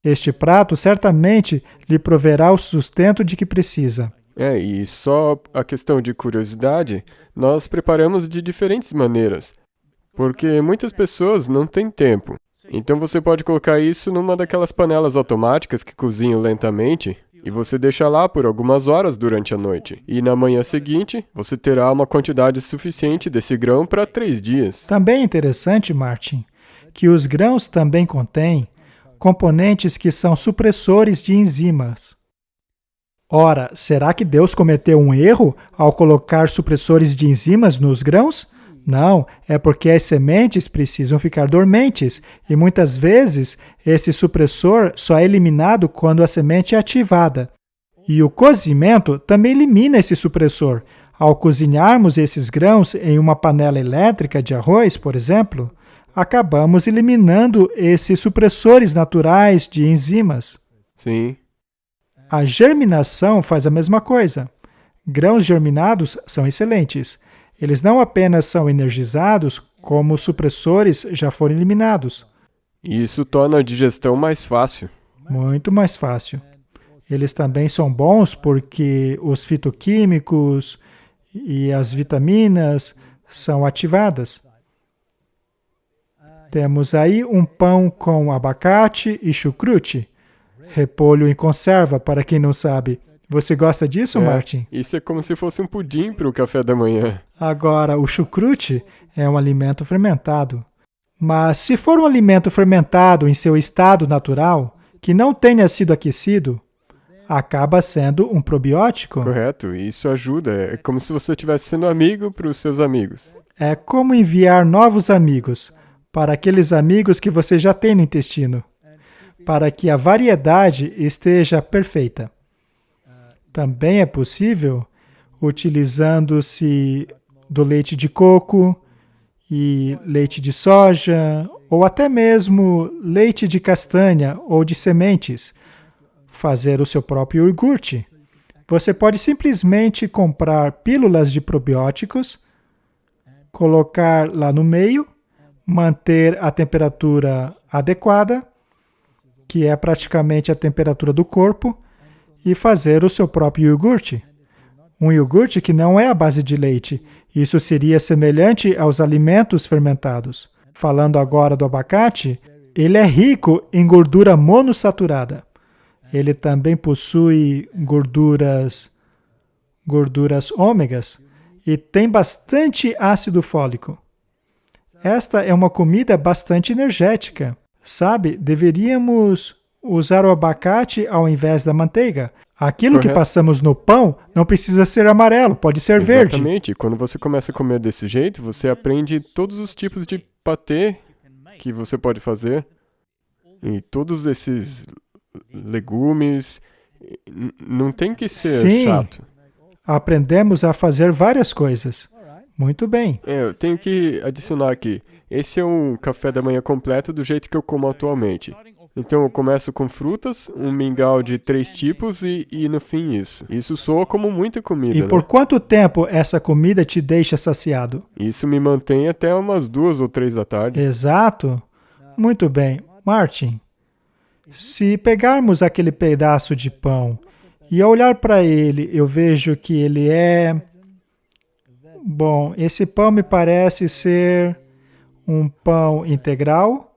Este prato certamente lhe proverá o sustento de que precisa. E só a questão de curiosidade, nós preparamos de diferentes maneiras, porque muitas pessoas não têm tempo. Então você pode colocar isso numa daquelas panelas automáticas que cozinham lentamente e você deixa lá por algumas horas durante a noite. E na manhã seguinte, você terá uma quantidade suficiente desse grão para 3 dias. Também é interessante, Martin, que os grãos também contêm componentes que são supressores de enzimas. Ora, será que Deus cometeu um erro ao colocar supressores de enzimas nos grãos? Não, é porque as sementes precisam ficar dormentes e muitas vezes esse supressor só é eliminado quando a semente é ativada. E o cozimento também elimina esse supressor. Ao cozinharmos esses grãos em uma panela elétrica de arroz, por exemplo, acabamos eliminando esses supressores naturais de enzimas. Sim. A germinação faz a mesma coisa. Grãos germinados são excelentes. Eles não apenas são energizados, como os supressores já foram eliminados. Isso torna a digestão mais fácil. Muito mais fácil. Eles também são bons porque os fitoquímicos e as vitaminas são ativadas. Temos aí um pão com abacate e chucrute, repolho em conserva, para quem não sabe. Você gosta disso, Martin? Isso é como se fosse um pudim para o café da manhã. Agora, o chucrute é um alimento fermentado. Mas se for um alimento fermentado em seu estado natural, que não tenha sido aquecido, acaba sendo um probiótico. Correto, isso ajuda. É como se você estivesse sendo amigo para os seus amigos. É como enviar novos amigos para aqueles amigos que você já tem no intestino, para que a variedade esteja perfeita. Também é possível, utilizando-se do leite de coco e leite de soja, ou até mesmo leite de castanha ou de sementes, fazer o seu próprio iogurte. Você pode simplesmente comprar pílulas de probióticos, colocar lá no meio, manter a temperatura adequada, que é praticamente a temperatura do corpo, e fazer o seu próprio iogurte. Um iogurte que não é à base de leite. Isso seria semelhante aos alimentos fermentados. Falando agora do abacate, ele é rico em gordura monossaturada. Ele também possui gorduras ômegas e tem bastante ácido fólico. Esta é uma comida bastante energética. Sabe, deveríamos usar o abacate ao invés da manteiga. Aquilo que passamos no pão não precisa ser amarelo, pode ser verde. Exatamente. Quando você começa a comer desse jeito, você aprende todos os tipos de patê que você pode fazer. E todos esses legumes. Não tem que ser chato. Aprendemos a fazer várias coisas. Muito bem. Eu tenho que adicionar aqui. Esse é um café da manhã completo do jeito que eu como atualmente. Então eu começo com frutas, um mingau de 3 tipos e no fim isso. Isso soa como muita comida. E por quanto tempo essa comida te deixa saciado? Isso me mantém até umas 2 ou 3 da tarde. Exato. Muito bem. Martin, se pegarmos aquele pedaço de pão e ao olhar para ele, eu vejo que ele é... Bom, esse pão me parece ser um pão integral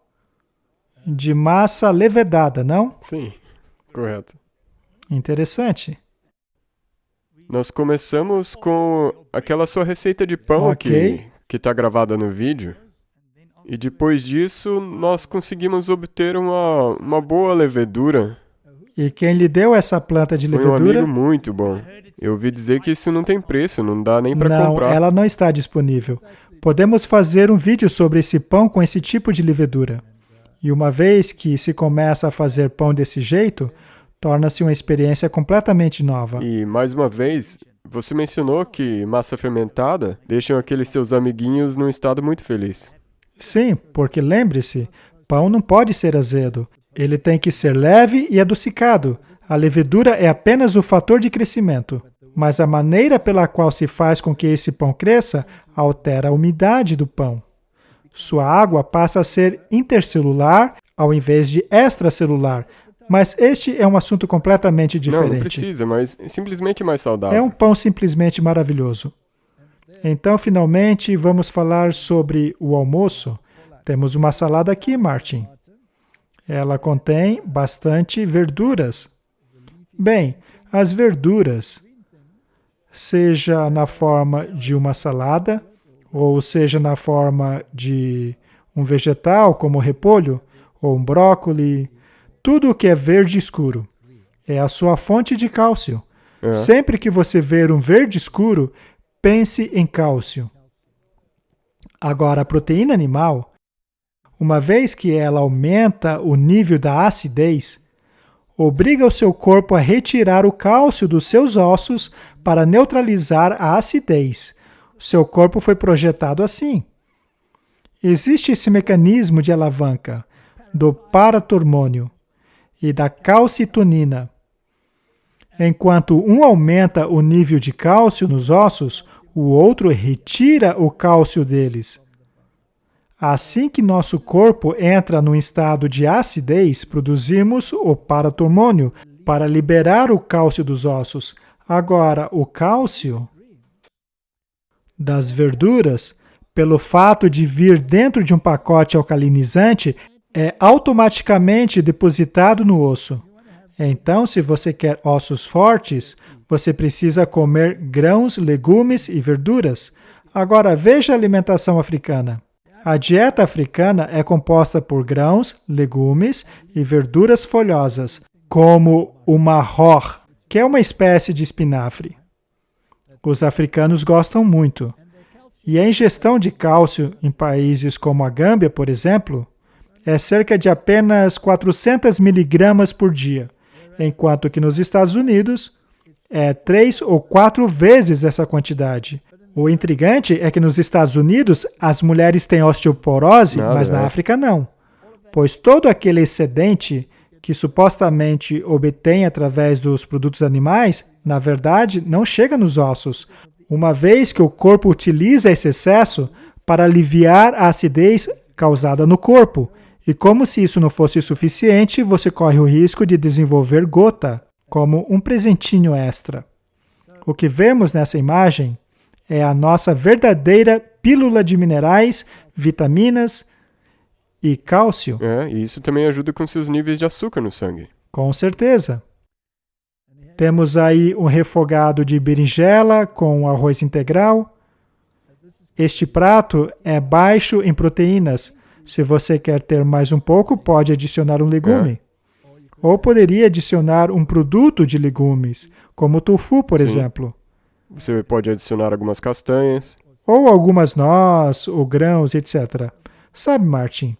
de massa levedada, não? Sim, correto. Interessante. Nós começamos com aquela sua receita de pão Ok. que está gravada no vídeo. E depois disso, nós conseguimos obter uma boa levedura. E quem lhe deu essa planta de Foi um levedura? amigo muito bom. Eu ouvi dizer que isso não tem preço, não dá nem para Não, comprar. ela não está disponível. Podemos fazer um vídeo sobre esse pão com esse tipo de levedura. E uma vez que se começa a fazer pão desse jeito, torna-se uma experiência completamente nova. E, mais uma vez, você mencionou que massa fermentada deixam aqueles seus amiguinhos num estado muito feliz. Sim, porque lembre-se, pão não pode ser azedo. Ele tem que ser leve e adocicado. A levedura é apenas o fator de crescimento. Mas a maneira pela qual se faz com que esse pão cresça altera a umidade do pão. Sua água passa a ser intercelular ao invés de extracelular. Mas este é um assunto completamente diferente. Não precisa, mas simplesmente mais saudável. É um pão simplesmente maravilhoso. Então, finalmente, vamos falar sobre o almoço. Temos uma salada aqui, Martin. Ela contém bastante verduras. Bem, as verduras, seja na forma de uma salada, ou seja na forma de um vegetal, como repolho, ou um brócoli, tudo o que é verde escuro é a sua fonte de cálcio. Sempre que você ver um verde escuro, pense em cálcio. Agora, a proteína animal, uma vez que ela aumenta o nível da acidez, obriga o seu corpo a retirar o cálcio dos seus ossos para neutralizar a acidez. O seu corpo foi projetado assim. Existe esse mecanismo de alavanca do paratormônio e da calcitonina. Enquanto um aumenta o nível de cálcio nos ossos, o outro retira o cálcio deles. Assim que nosso corpo entra num estado de acidez, produzimos o paratormônio para liberar o cálcio dos ossos. Agora, o cálcio das verduras, pelo fato de vir dentro de um pacote alcalinizante, é automaticamente depositado no osso. Então, se você quer ossos fortes, você precisa comer grãos, legumes e verduras. Agora, veja a alimentação africana. A dieta africana é composta por grãos, legumes e verduras folhosas, como o marró, que é uma espécie de espinafre. Os africanos gostam muito. E a ingestão de cálcio em países como a Gâmbia, por exemplo, é cerca de apenas 400 miligramas por dia, enquanto que nos Estados Unidos é 3 ou 4 vezes essa quantidade. O intrigante é que nos Estados Unidos as mulheres têm osteoporose, mas na África não, pois todo aquele excedente que supostamente obtém através dos produtos animais, na verdade, não chega nos ossos, uma vez que o corpo utiliza esse excesso para aliviar a acidez causada no corpo. E como se isso não fosse suficiente, você corre o risco de desenvolver gota, como um presentinho extra. O que vemos nessa imagem é a nossa verdadeira pílula de minerais, vitaminas e cálcio. E isso também ajuda com seus níveis de açúcar no sangue. Com certeza. Temos aí um refogado de berinjela com arroz integral. Este prato é baixo em proteínas. Se você quer ter mais um pouco, pode adicionar um legume. Ou poderia adicionar um produto de legumes, como o tofu, por exemplo. Você pode adicionar algumas castanhas. Ou algumas nozes, ou grãos, etc. Sabe, Martin,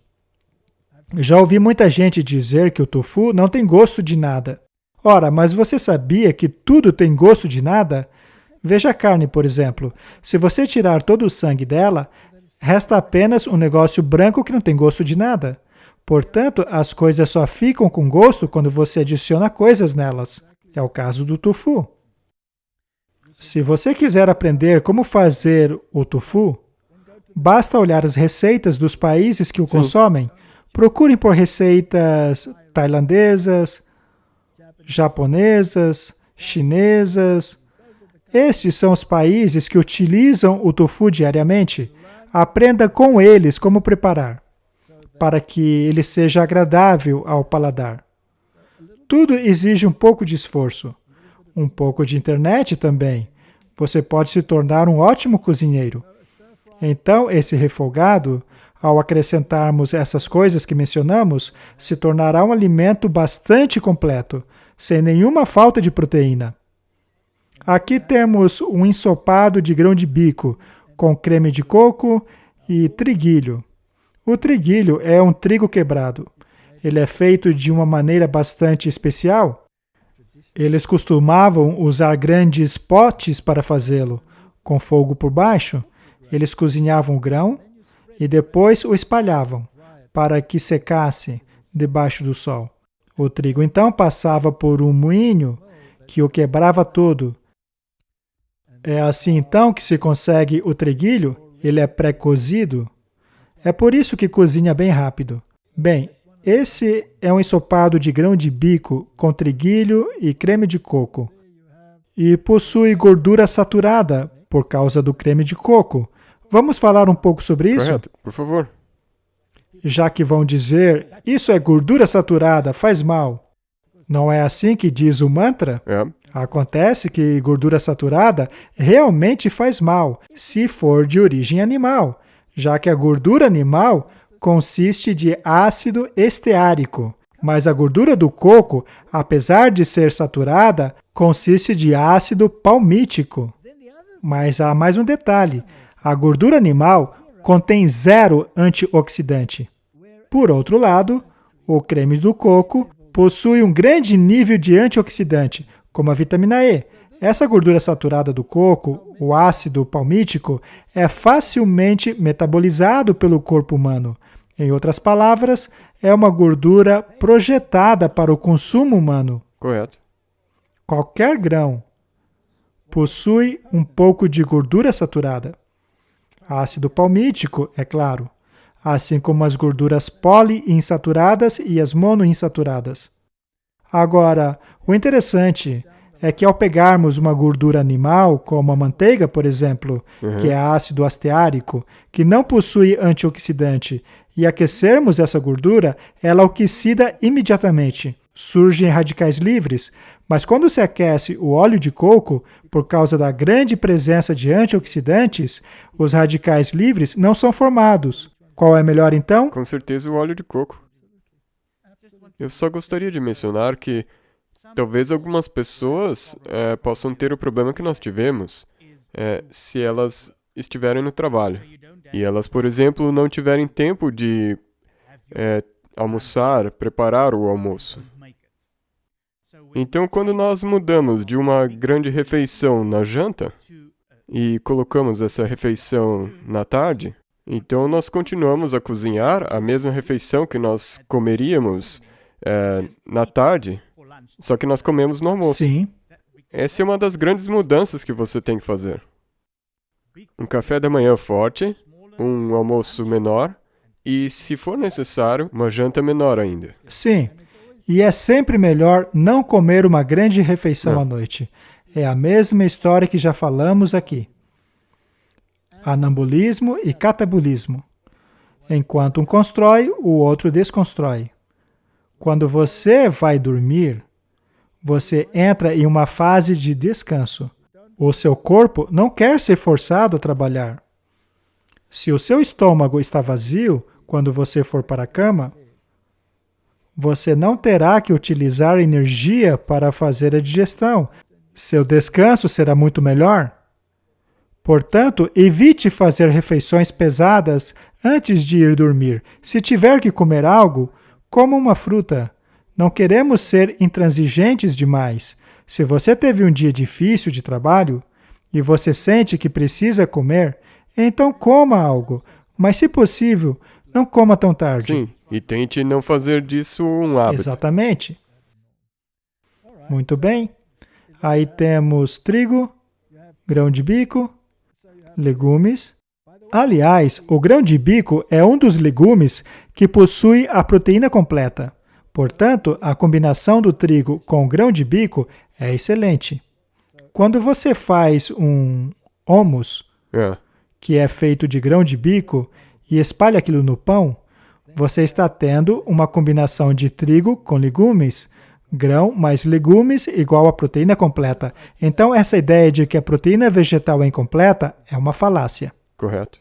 já ouvi muita gente dizer que o tofu não tem gosto de nada. Ora, mas você sabia que tudo tem gosto de nada? Veja a carne, por exemplo. Se você tirar todo o sangue dela, resta apenas um negócio branco que não tem gosto de nada. Portanto, as coisas só ficam com gosto quando você adiciona coisas nelas. É o caso do tofu. Se você quiser aprender como fazer o tofu, basta olhar as receitas dos países que o consomem. Procurem por receitas tailandesas, japonesas, chinesas. Estes são os países que utilizam o tofu diariamente. aprenda com eles como preparar, para que ele seja agradável ao paladar. Tudo exige um pouco de esforço, um pouco de internet também. Você pode se tornar um ótimo cozinheiro. Então, esse refogado, ao acrescentarmos essas coisas que mencionamos, se tornará um alimento bastante completo, sem nenhuma falta de proteína. Aqui temos um ensopado de grão de bico, com creme de coco e triguilho. O triguilho é um trigo quebrado. Ele é feito de uma maneira bastante especial. Eles costumavam usar grandes potes para fazê-lo, com fogo por baixo. Eles cozinhavam o grão e depois o espalhavam, para que secasse debaixo do sol. O trigo então passava por um moinho que o quebrava todo. É assim então que se consegue o triguilho? Ele é pré-cozido. É por isso que cozinha bem rápido. Bem, esse é um ensopado de grão de bico com triguilho e creme de coco. E possui gordura saturada por causa do creme de coco. Vamos falar um pouco sobre isso? Correto, por favor. Já que vão dizer, isso é gordura saturada, faz mal. Não é assim que diz o mantra? É. Acontece que gordura saturada realmente faz mal, se for de origem animal, já que a gordura animal consiste de ácido esteárico. Mas a gordura do coco, apesar de ser saturada, consiste de ácido palmítico. Mas há mais um detalhe. A gordura animal contém 0 antioxidante. Por outro lado, o creme do coco possui um grande nível de antioxidante, como a vitamina E. Essa gordura saturada do coco, o ácido palmítico, é facilmente metabolizado pelo corpo humano. Em outras palavras, é uma gordura projetada para o consumo humano. Correto. Qualquer grão possui um pouco de gordura saturada. Ácido palmítico, é claro, assim como as gorduras poliinsaturadas e as monoinsaturadas. Agora, o interessante é que ao pegarmos uma gordura animal, como a manteiga, por exemplo, que é ácido esteárico, que não possui antioxidante, e aquecermos essa gordura, ela oxida imediatamente. Surgem radicais livres, mas quando se aquece o óleo de coco, por causa da grande presença de antioxidantes, os radicais livres não são formados. Qual é melhor então? Com certeza o óleo de coco. Eu só gostaria de mencionar que talvez algumas pessoas possam ter o problema que nós tivemos se elas estiverem no trabalho. E elas, por exemplo, não tiverem tempo de almoçar, preparar o almoço. Então, quando nós mudamos de uma grande refeição na janta e colocamos essa refeição na tarde, então nós continuamos a cozinhar a mesma refeição que nós comeríamos na tarde, só que nós comemos no almoço. Sim. Essa é uma das grandes mudanças que você tem que fazer. Um café da manhã forte, um almoço menor e, se for necessário, uma janta menor ainda. Sim. E é sempre melhor não comer uma grande refeição à noite. É a mesma história que já falamos aqui. Anambulismo e catabolismo. Enquanto um constrói, o outro desconstrói. Quando você vai dormir, você entra em uma fase de descanso. O seu corpo não quer ser forçado a trabalhar. Se o seu estômago está vazio quando você for para a cama, você não terá que utilizar energia para fazer a digestão. Seu descanso será muito melhor. Portanto, evite fazer refeições pesadas antes de ir dormir. Se tiver que comer algo, coma uma fruta. Não queremos ser intransigentes demais. Se você teve um dia difícil de trabalho e você sente que precisa comer, então coma algo. Mas, se possível, não coma tão tarde. Sim, e tente não fazer disso um hábito. Exatamente. Muito bem. Aí temos trigo, grão de bico, legumes. Aliás, o grão de bico é um dos legumes que possui a proteína completa. Portanto, a combinação do trigo com o grão de bico é excelente. Quando você faz um hummus, que é feito de grão de bico, e espalha aquilo no pão, você está tendo uma combinação de trigo com legumes, grão mais legumes igual a proteína completa. Então, essa ideia de que a proteína vegetal é incompleta é uma falácia. Correto.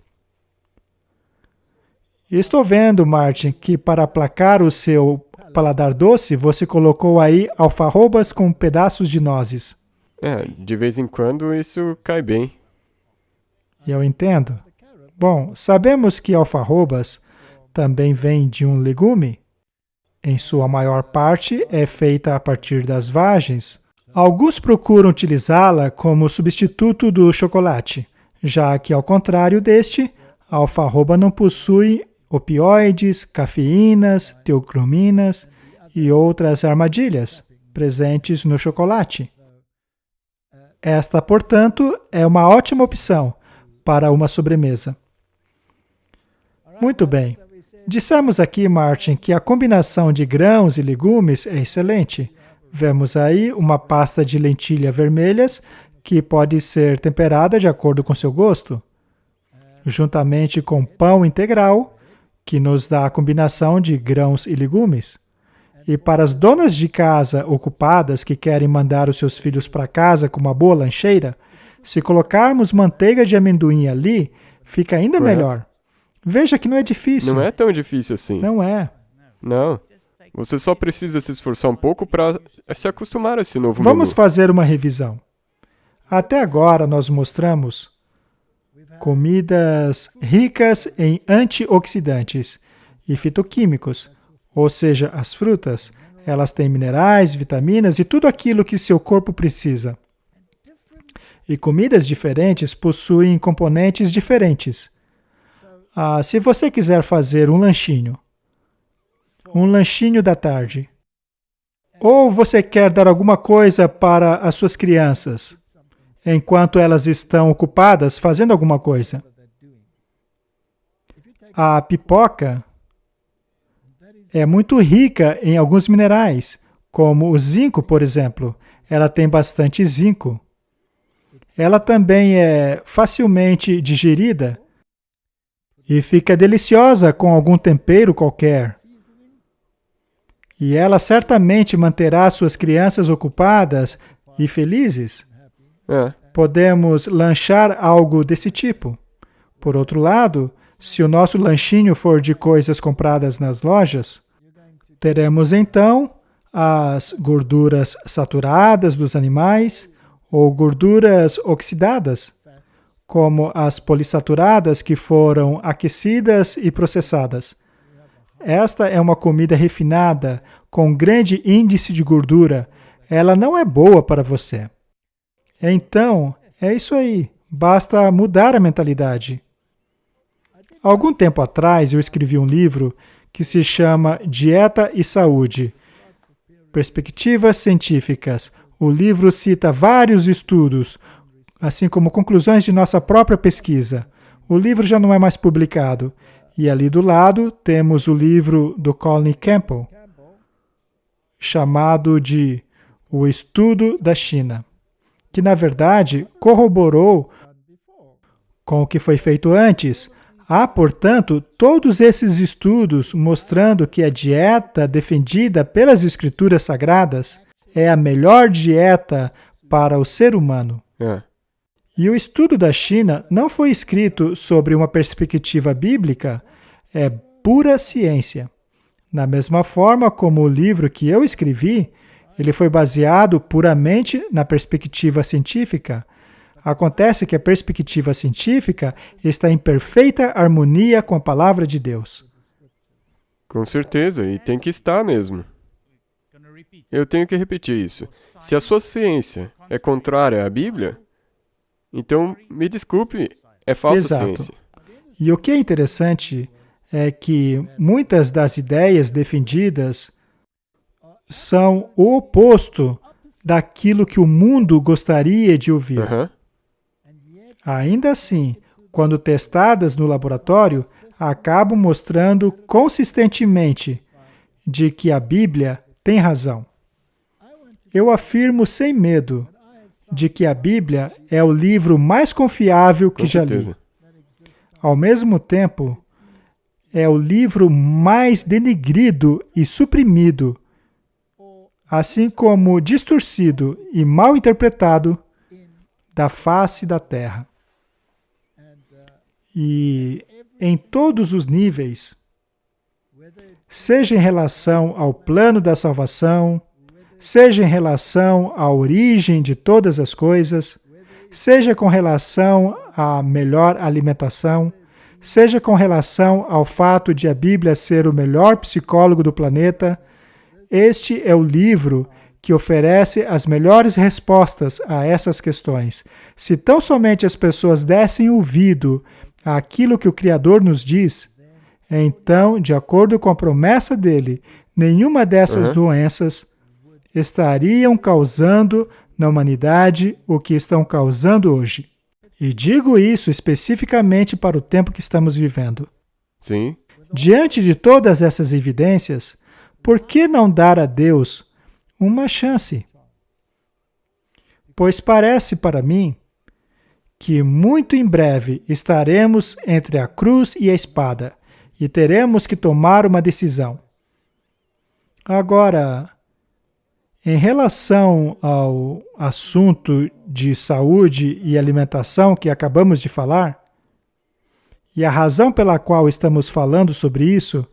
Estou vendo, Martin, que para aplacar o seu paladar doce, você colocou aí alfarrobas com pedaços de nozes. De vez em quando isso cai bem. Eu entendo. Bom, sabemos que alfarrobas também vem de um legume. Em sua maior parte, é feita a partir das vagens. Alguns procuram utilizá-la como substituto do chocolate, já que, ao contrário deste, a alfarroba não possui opioides, cafeínas, teocrominas e outras armadilhas presentes no chocolate. Esta, portanto, é uma ótima opção para uma sobremesa. Muito bem. Dissemos aqui, Martin, que a combinação de grãos e legumes é excelente. Vemos aí uma pasta de lentilha vermelhas que pode ser temperada de acordo com seu gosto, juntamente com pão integral, que nos dá a combinação de grãos e legumes. E para as donas de casa ocupadas que querem mandar os seus filhos para casa com uma boa lancheira, se colocarmos manteiga de amendoim ali, fica ainda melhor. Veja que não é difícil. Não é tão difícil assim. Não é. Não. Você só precisa se esforçar um pouco para se acostumar a esse novo Vamos menu. fazer uma revisão. Até agora nós mostramos comidas ricas em antioxidantes e fitoquímicos, ou seja, as frutas. Elas têm minerais, vitaminas e tudo aquilo que seu corpo precisa. E comidas diferentes possuem componentes diferentes. Se você quiser fazer um lanchinho da tarde, ou você quer dar alguma coisa para as suas crianças, enquanto elas estão ocupadas fazendo alguma coisa. A pipoca é muito rica em alguns minerais, como o zinco, por exemplo. Ela tem bastante zinco. Ela também é facilmente digerida e fica deliciosa com algum tempero qualquer. E ela certamente manterá suas crianças ocupadas e felizes. Podemos lanchar algo desse tipo. Por outro lado, se o nosso lanchinho for de coisas compradas nas lojas, teremos então as gorduras saturadas dos animais ou gorduras oxidadas, como as polissaturadas que foram aquecidas e processadas. Esta é uma comida refinada, com grande índice de gordura. Ela não é boa para você. Então, é isso aí. Basta mudar a mentalidade. Algum tempo atrás, eu escrevi um livro que se chama Dieta e Saúde. Perspectivas científicas. O livro cita vários estudos, assim como conclusões de nossa própria pesquisa. O livro já não é mais publicado. E ali do lado temos o livro do Colin Campbell, chamado de O Estudo da China, que na verdade corroborou com o que foi feito antes. Há, portanto, todos esses estudos mostrando que a dieta defendida pelas Escrituras Sagradas é a melhor dieta para o ser humano. E o estudo da China não foi escrito sobre uma perspectiva bíblica, é pura ciência. Da mesma forma como o livro que eu escrevi, ele foi baseado puramente na perspectiva científica. Acontece que a perspectiva científica está em perfeita harmonia com a palavra de Deus. Com certeza, e tem que estar mesmo. Eu tenho que repetir isso. Se a sua ciência é contrária à Bíblia, então, me desculpe, é falsa ciência. E o que é interessante é que muitas das ideias defendidas são o oposto daquilo que o mundo gostaria de ouvir. Ainda assim, quando testadas no laboratório, acabam mostrando consistentemente de que a Bíblia tem razão. Eu afirmo sem medo de que a Bíblia é o livro mais confiável que já li. ao mesmo tempo, é o livro mais denegrido e suprimido, assim como distorcido e mal interpretado da face da Terra. E em todos os níveis, seja em relação ao plano da salvação, seja em relação à origem de todas as coisas, seja com relação à melhor alimentação, seja com relação ao fato de a Bíblia ser o melhor psicólogo do planeta, este é o livro que oferece as melhores respostas a essas questões. Se tão somente as pessoas dessem ouvido àquilo que o Criador nos diz, então, de acordo com a promessa dele, nenhuma dessas doenças estariam causando na humanidade o que estão causando hoje. E digo isso especificamente para o tempo que estamos vivendo. Sim. Diante de todas essas evidências, por que não dar a Deus uma chance? Pois parece para mim que muito em breve estaremos entre a cruz e a espada e teremos que tomar uma decisão. Agora, em relação ao assunto de saúde e alimentação que acabamos de falar, e a razão pela qual estamos falando sobre isso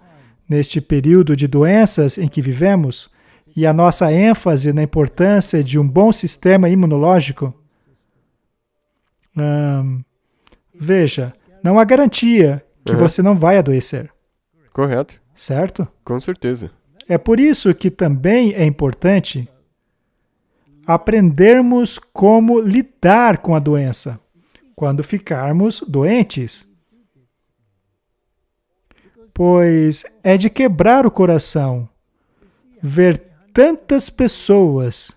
neste período de doenças em que vivemos, e a nossa ênfase na importância de um bom sistema imunológico, veja, não há garantia que você não vai adoecer. Correto. Certo? Com certeza. É por isso que também é importante aprendermos como lidar com a doença quando ficarmos doentes. Pois é de quebrar o coração ver tantas pessoas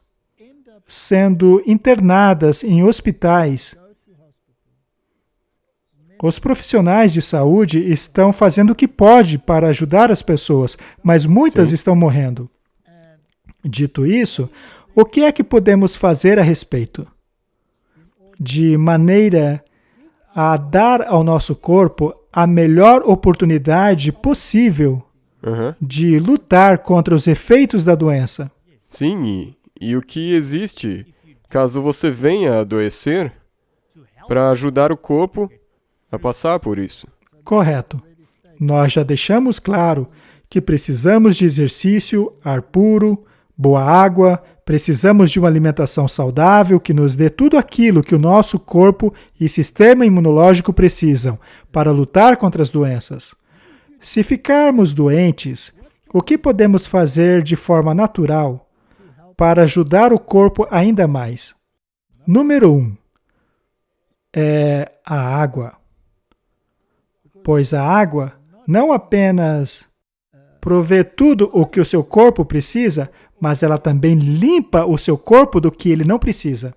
sendo internadas em hospitais. Os profissionais de saúde estão fazendo o que pode para ajudar as pessoas, mas muitas estão morrendo. Dito isso, o que é que podemos fazer a respeito? De maneira a dar ao nosso corpo a melhor oportunidade possível de lutar contra os efeitos da doença. Sim, e o que existe, caso você venha a adoecer, para ajudar o corpo a passar por isso. Correto. Nós já deixamos claro que precisamos de exercício, ar puro, boa água, precisamos de uma alimentação saudável que nos dê tudo aquilo que o nosso corpo e sistema imunológico precisam para lutar contra as doenças. Se ficarmos doentes, o que podemos fazer de forma natural para ajudar o corpo ainda mais? Número 1 é a água. Pois a água não apenas provê tudo o que o seu corpo precisa, mas ela também limpa o seu corpo do que ele não precisa.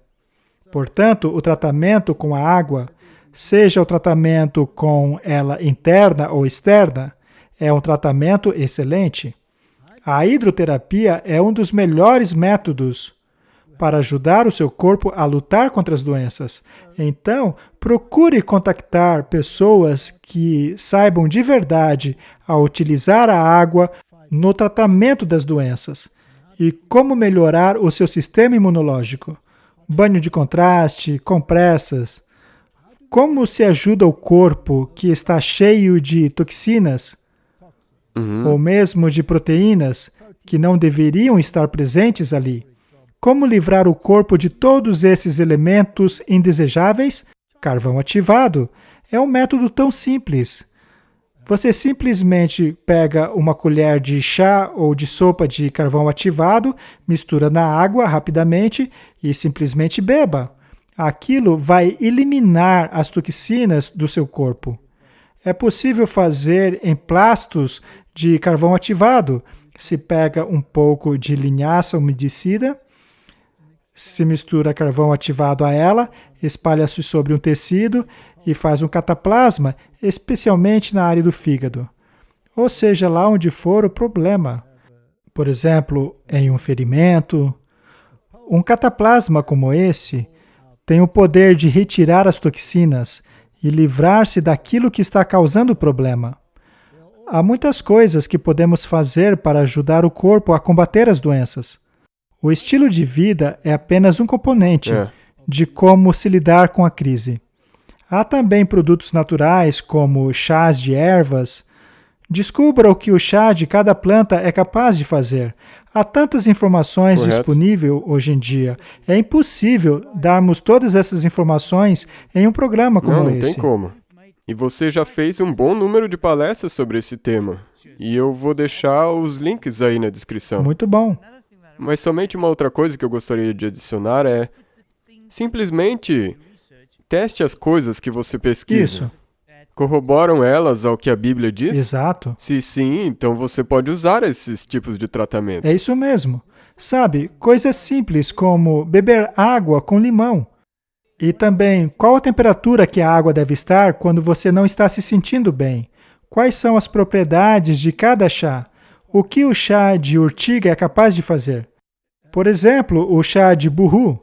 Portanto, o tratamento com a água, seja o tratamento com ela interna ou externa, é um tratamento excelente. A hidroterapia é um dos melhores métodos para ajudar o seu corpo a lutar contra as doenças. Então, procure contactar pessoas que saibam de verdade a utilizar a água no tratamento das doenças e como melhorar o seu sistema imunológico. Banho de contraste, compressas. Como se ajuda o corpo que está cheio de toxinas ou mesmo de proteínas que não deveriam estar presentes ali? Como livrar o corpo de todos esses elementos indesejáveis? Carvão ativado. É um método tão simples. Você simplesmente pega uma colher de chá ou de sopa de carvão ativado, mistura na água rapidamente e simplesmente beba. Aquilo vai eliminar as toxinas do seu corpo. É possível fazer emplastos de carvão ativado. Se pega um pouco de linhaça umedecida, se mistura carvão ativado a ela, espalha-se sobre um tecido e faz um cataplasma, especialmente na área do fígado. Ou seja, lá onde for o problema. Por exemplo, em um ferimento. Um cataplasma como esse tem o poder de retirar as toxinas e livrar-se daquilo que está causando o problema. Há muitas coisas que podemos fazer para ajudar o corpo a combater as doenças. O estilo de vida é apenas um componente de como se lidar com a crise. Há também produtos naturais, como chás de ervas. Descubra o que o chá de cada planta é capaz de fazer. Há tantas informações disponíveis hoje em dia. É impossível darmos todas essas informações em um programa como esse. Não tem como. E você já fez um bom número de palestras sobre esse tema. E eu vou deixar os links aí na descrição. Muito bom. Mas somente uma outra coisa que eu gostaria de adicionar é simplesmente teste as coisas que você pesquisa. Isso. Corroboram elas ao que a Bíblia diz? Exato. Se sim, então você pode usar esses tipos de tratamento. É isso mesmo. Sabe, coisas simples como beber água com limão. E também, qual a temperatura que a água deve estar quando você não está se sentindo bem? Quais são as propriedades de cada chá? O que o chá de urtiga é capaz de fazer? Por exemplo, o chá de burru.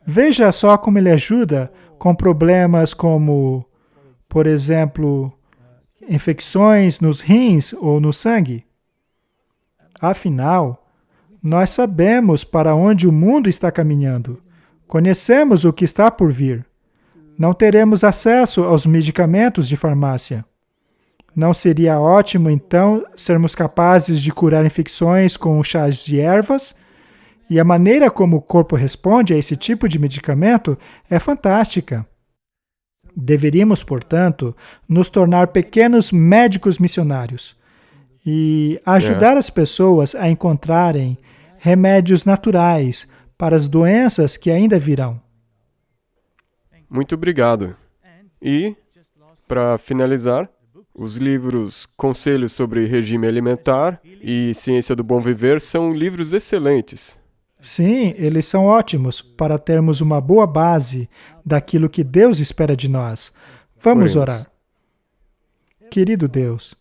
Veja só como ele ajuda com problemas como, por exemplo, infecções nos rins ou no sangue. Afinal, nós sabemos para onde o mundo está caminhando. Conhecemos o que está por vir. Não teremos acesso aos medicamentos de farmácia. Não seria ótimo, então, sermos capazes de curar infecções com chás de ervas? E a maneira como o corpo responde a esse tipo de medicamento é fantástica. Deveríamos, portanto, nos tornar pequenos médicos missionários e ajudar as pessoas a encontrarem remédios naturais para as doenças que ainda virão. Muito obrigado. E, para finalizar, os livros Conselhos sobre Regime Alimentar e Ciência do Bom Viver são livros excelentes. Sim, eles são ótimos para termos uma boa base daquilo que Deus espera de nós. Vamos orar. Querido Deus,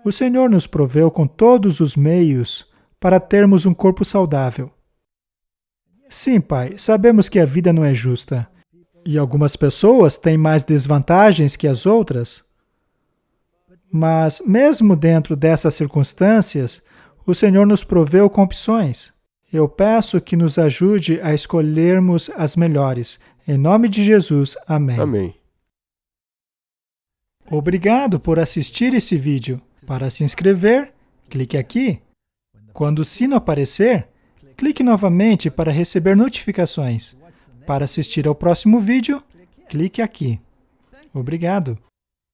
o Senhor nos proveu com todos os meios para termos um corpo saudável. Sim, Pai, sabemos que a vida não é justa. E algumas pessoas têm mais desvantagens que as outras. Mas, mesmo dentro dessas circunstâncias, o Senhor nos proveu com opções. Eu peço que nos ajude a escolhermos as melhores. Em nome de Jesus, amém. Amém. Obrigado por assistir esse vídeo. Para se inscrever, clique aqui. Quando o sino aparecer, clique novamente para receber notificações. Para assistir ao próximo vídeo, clique aqui. Obrigado.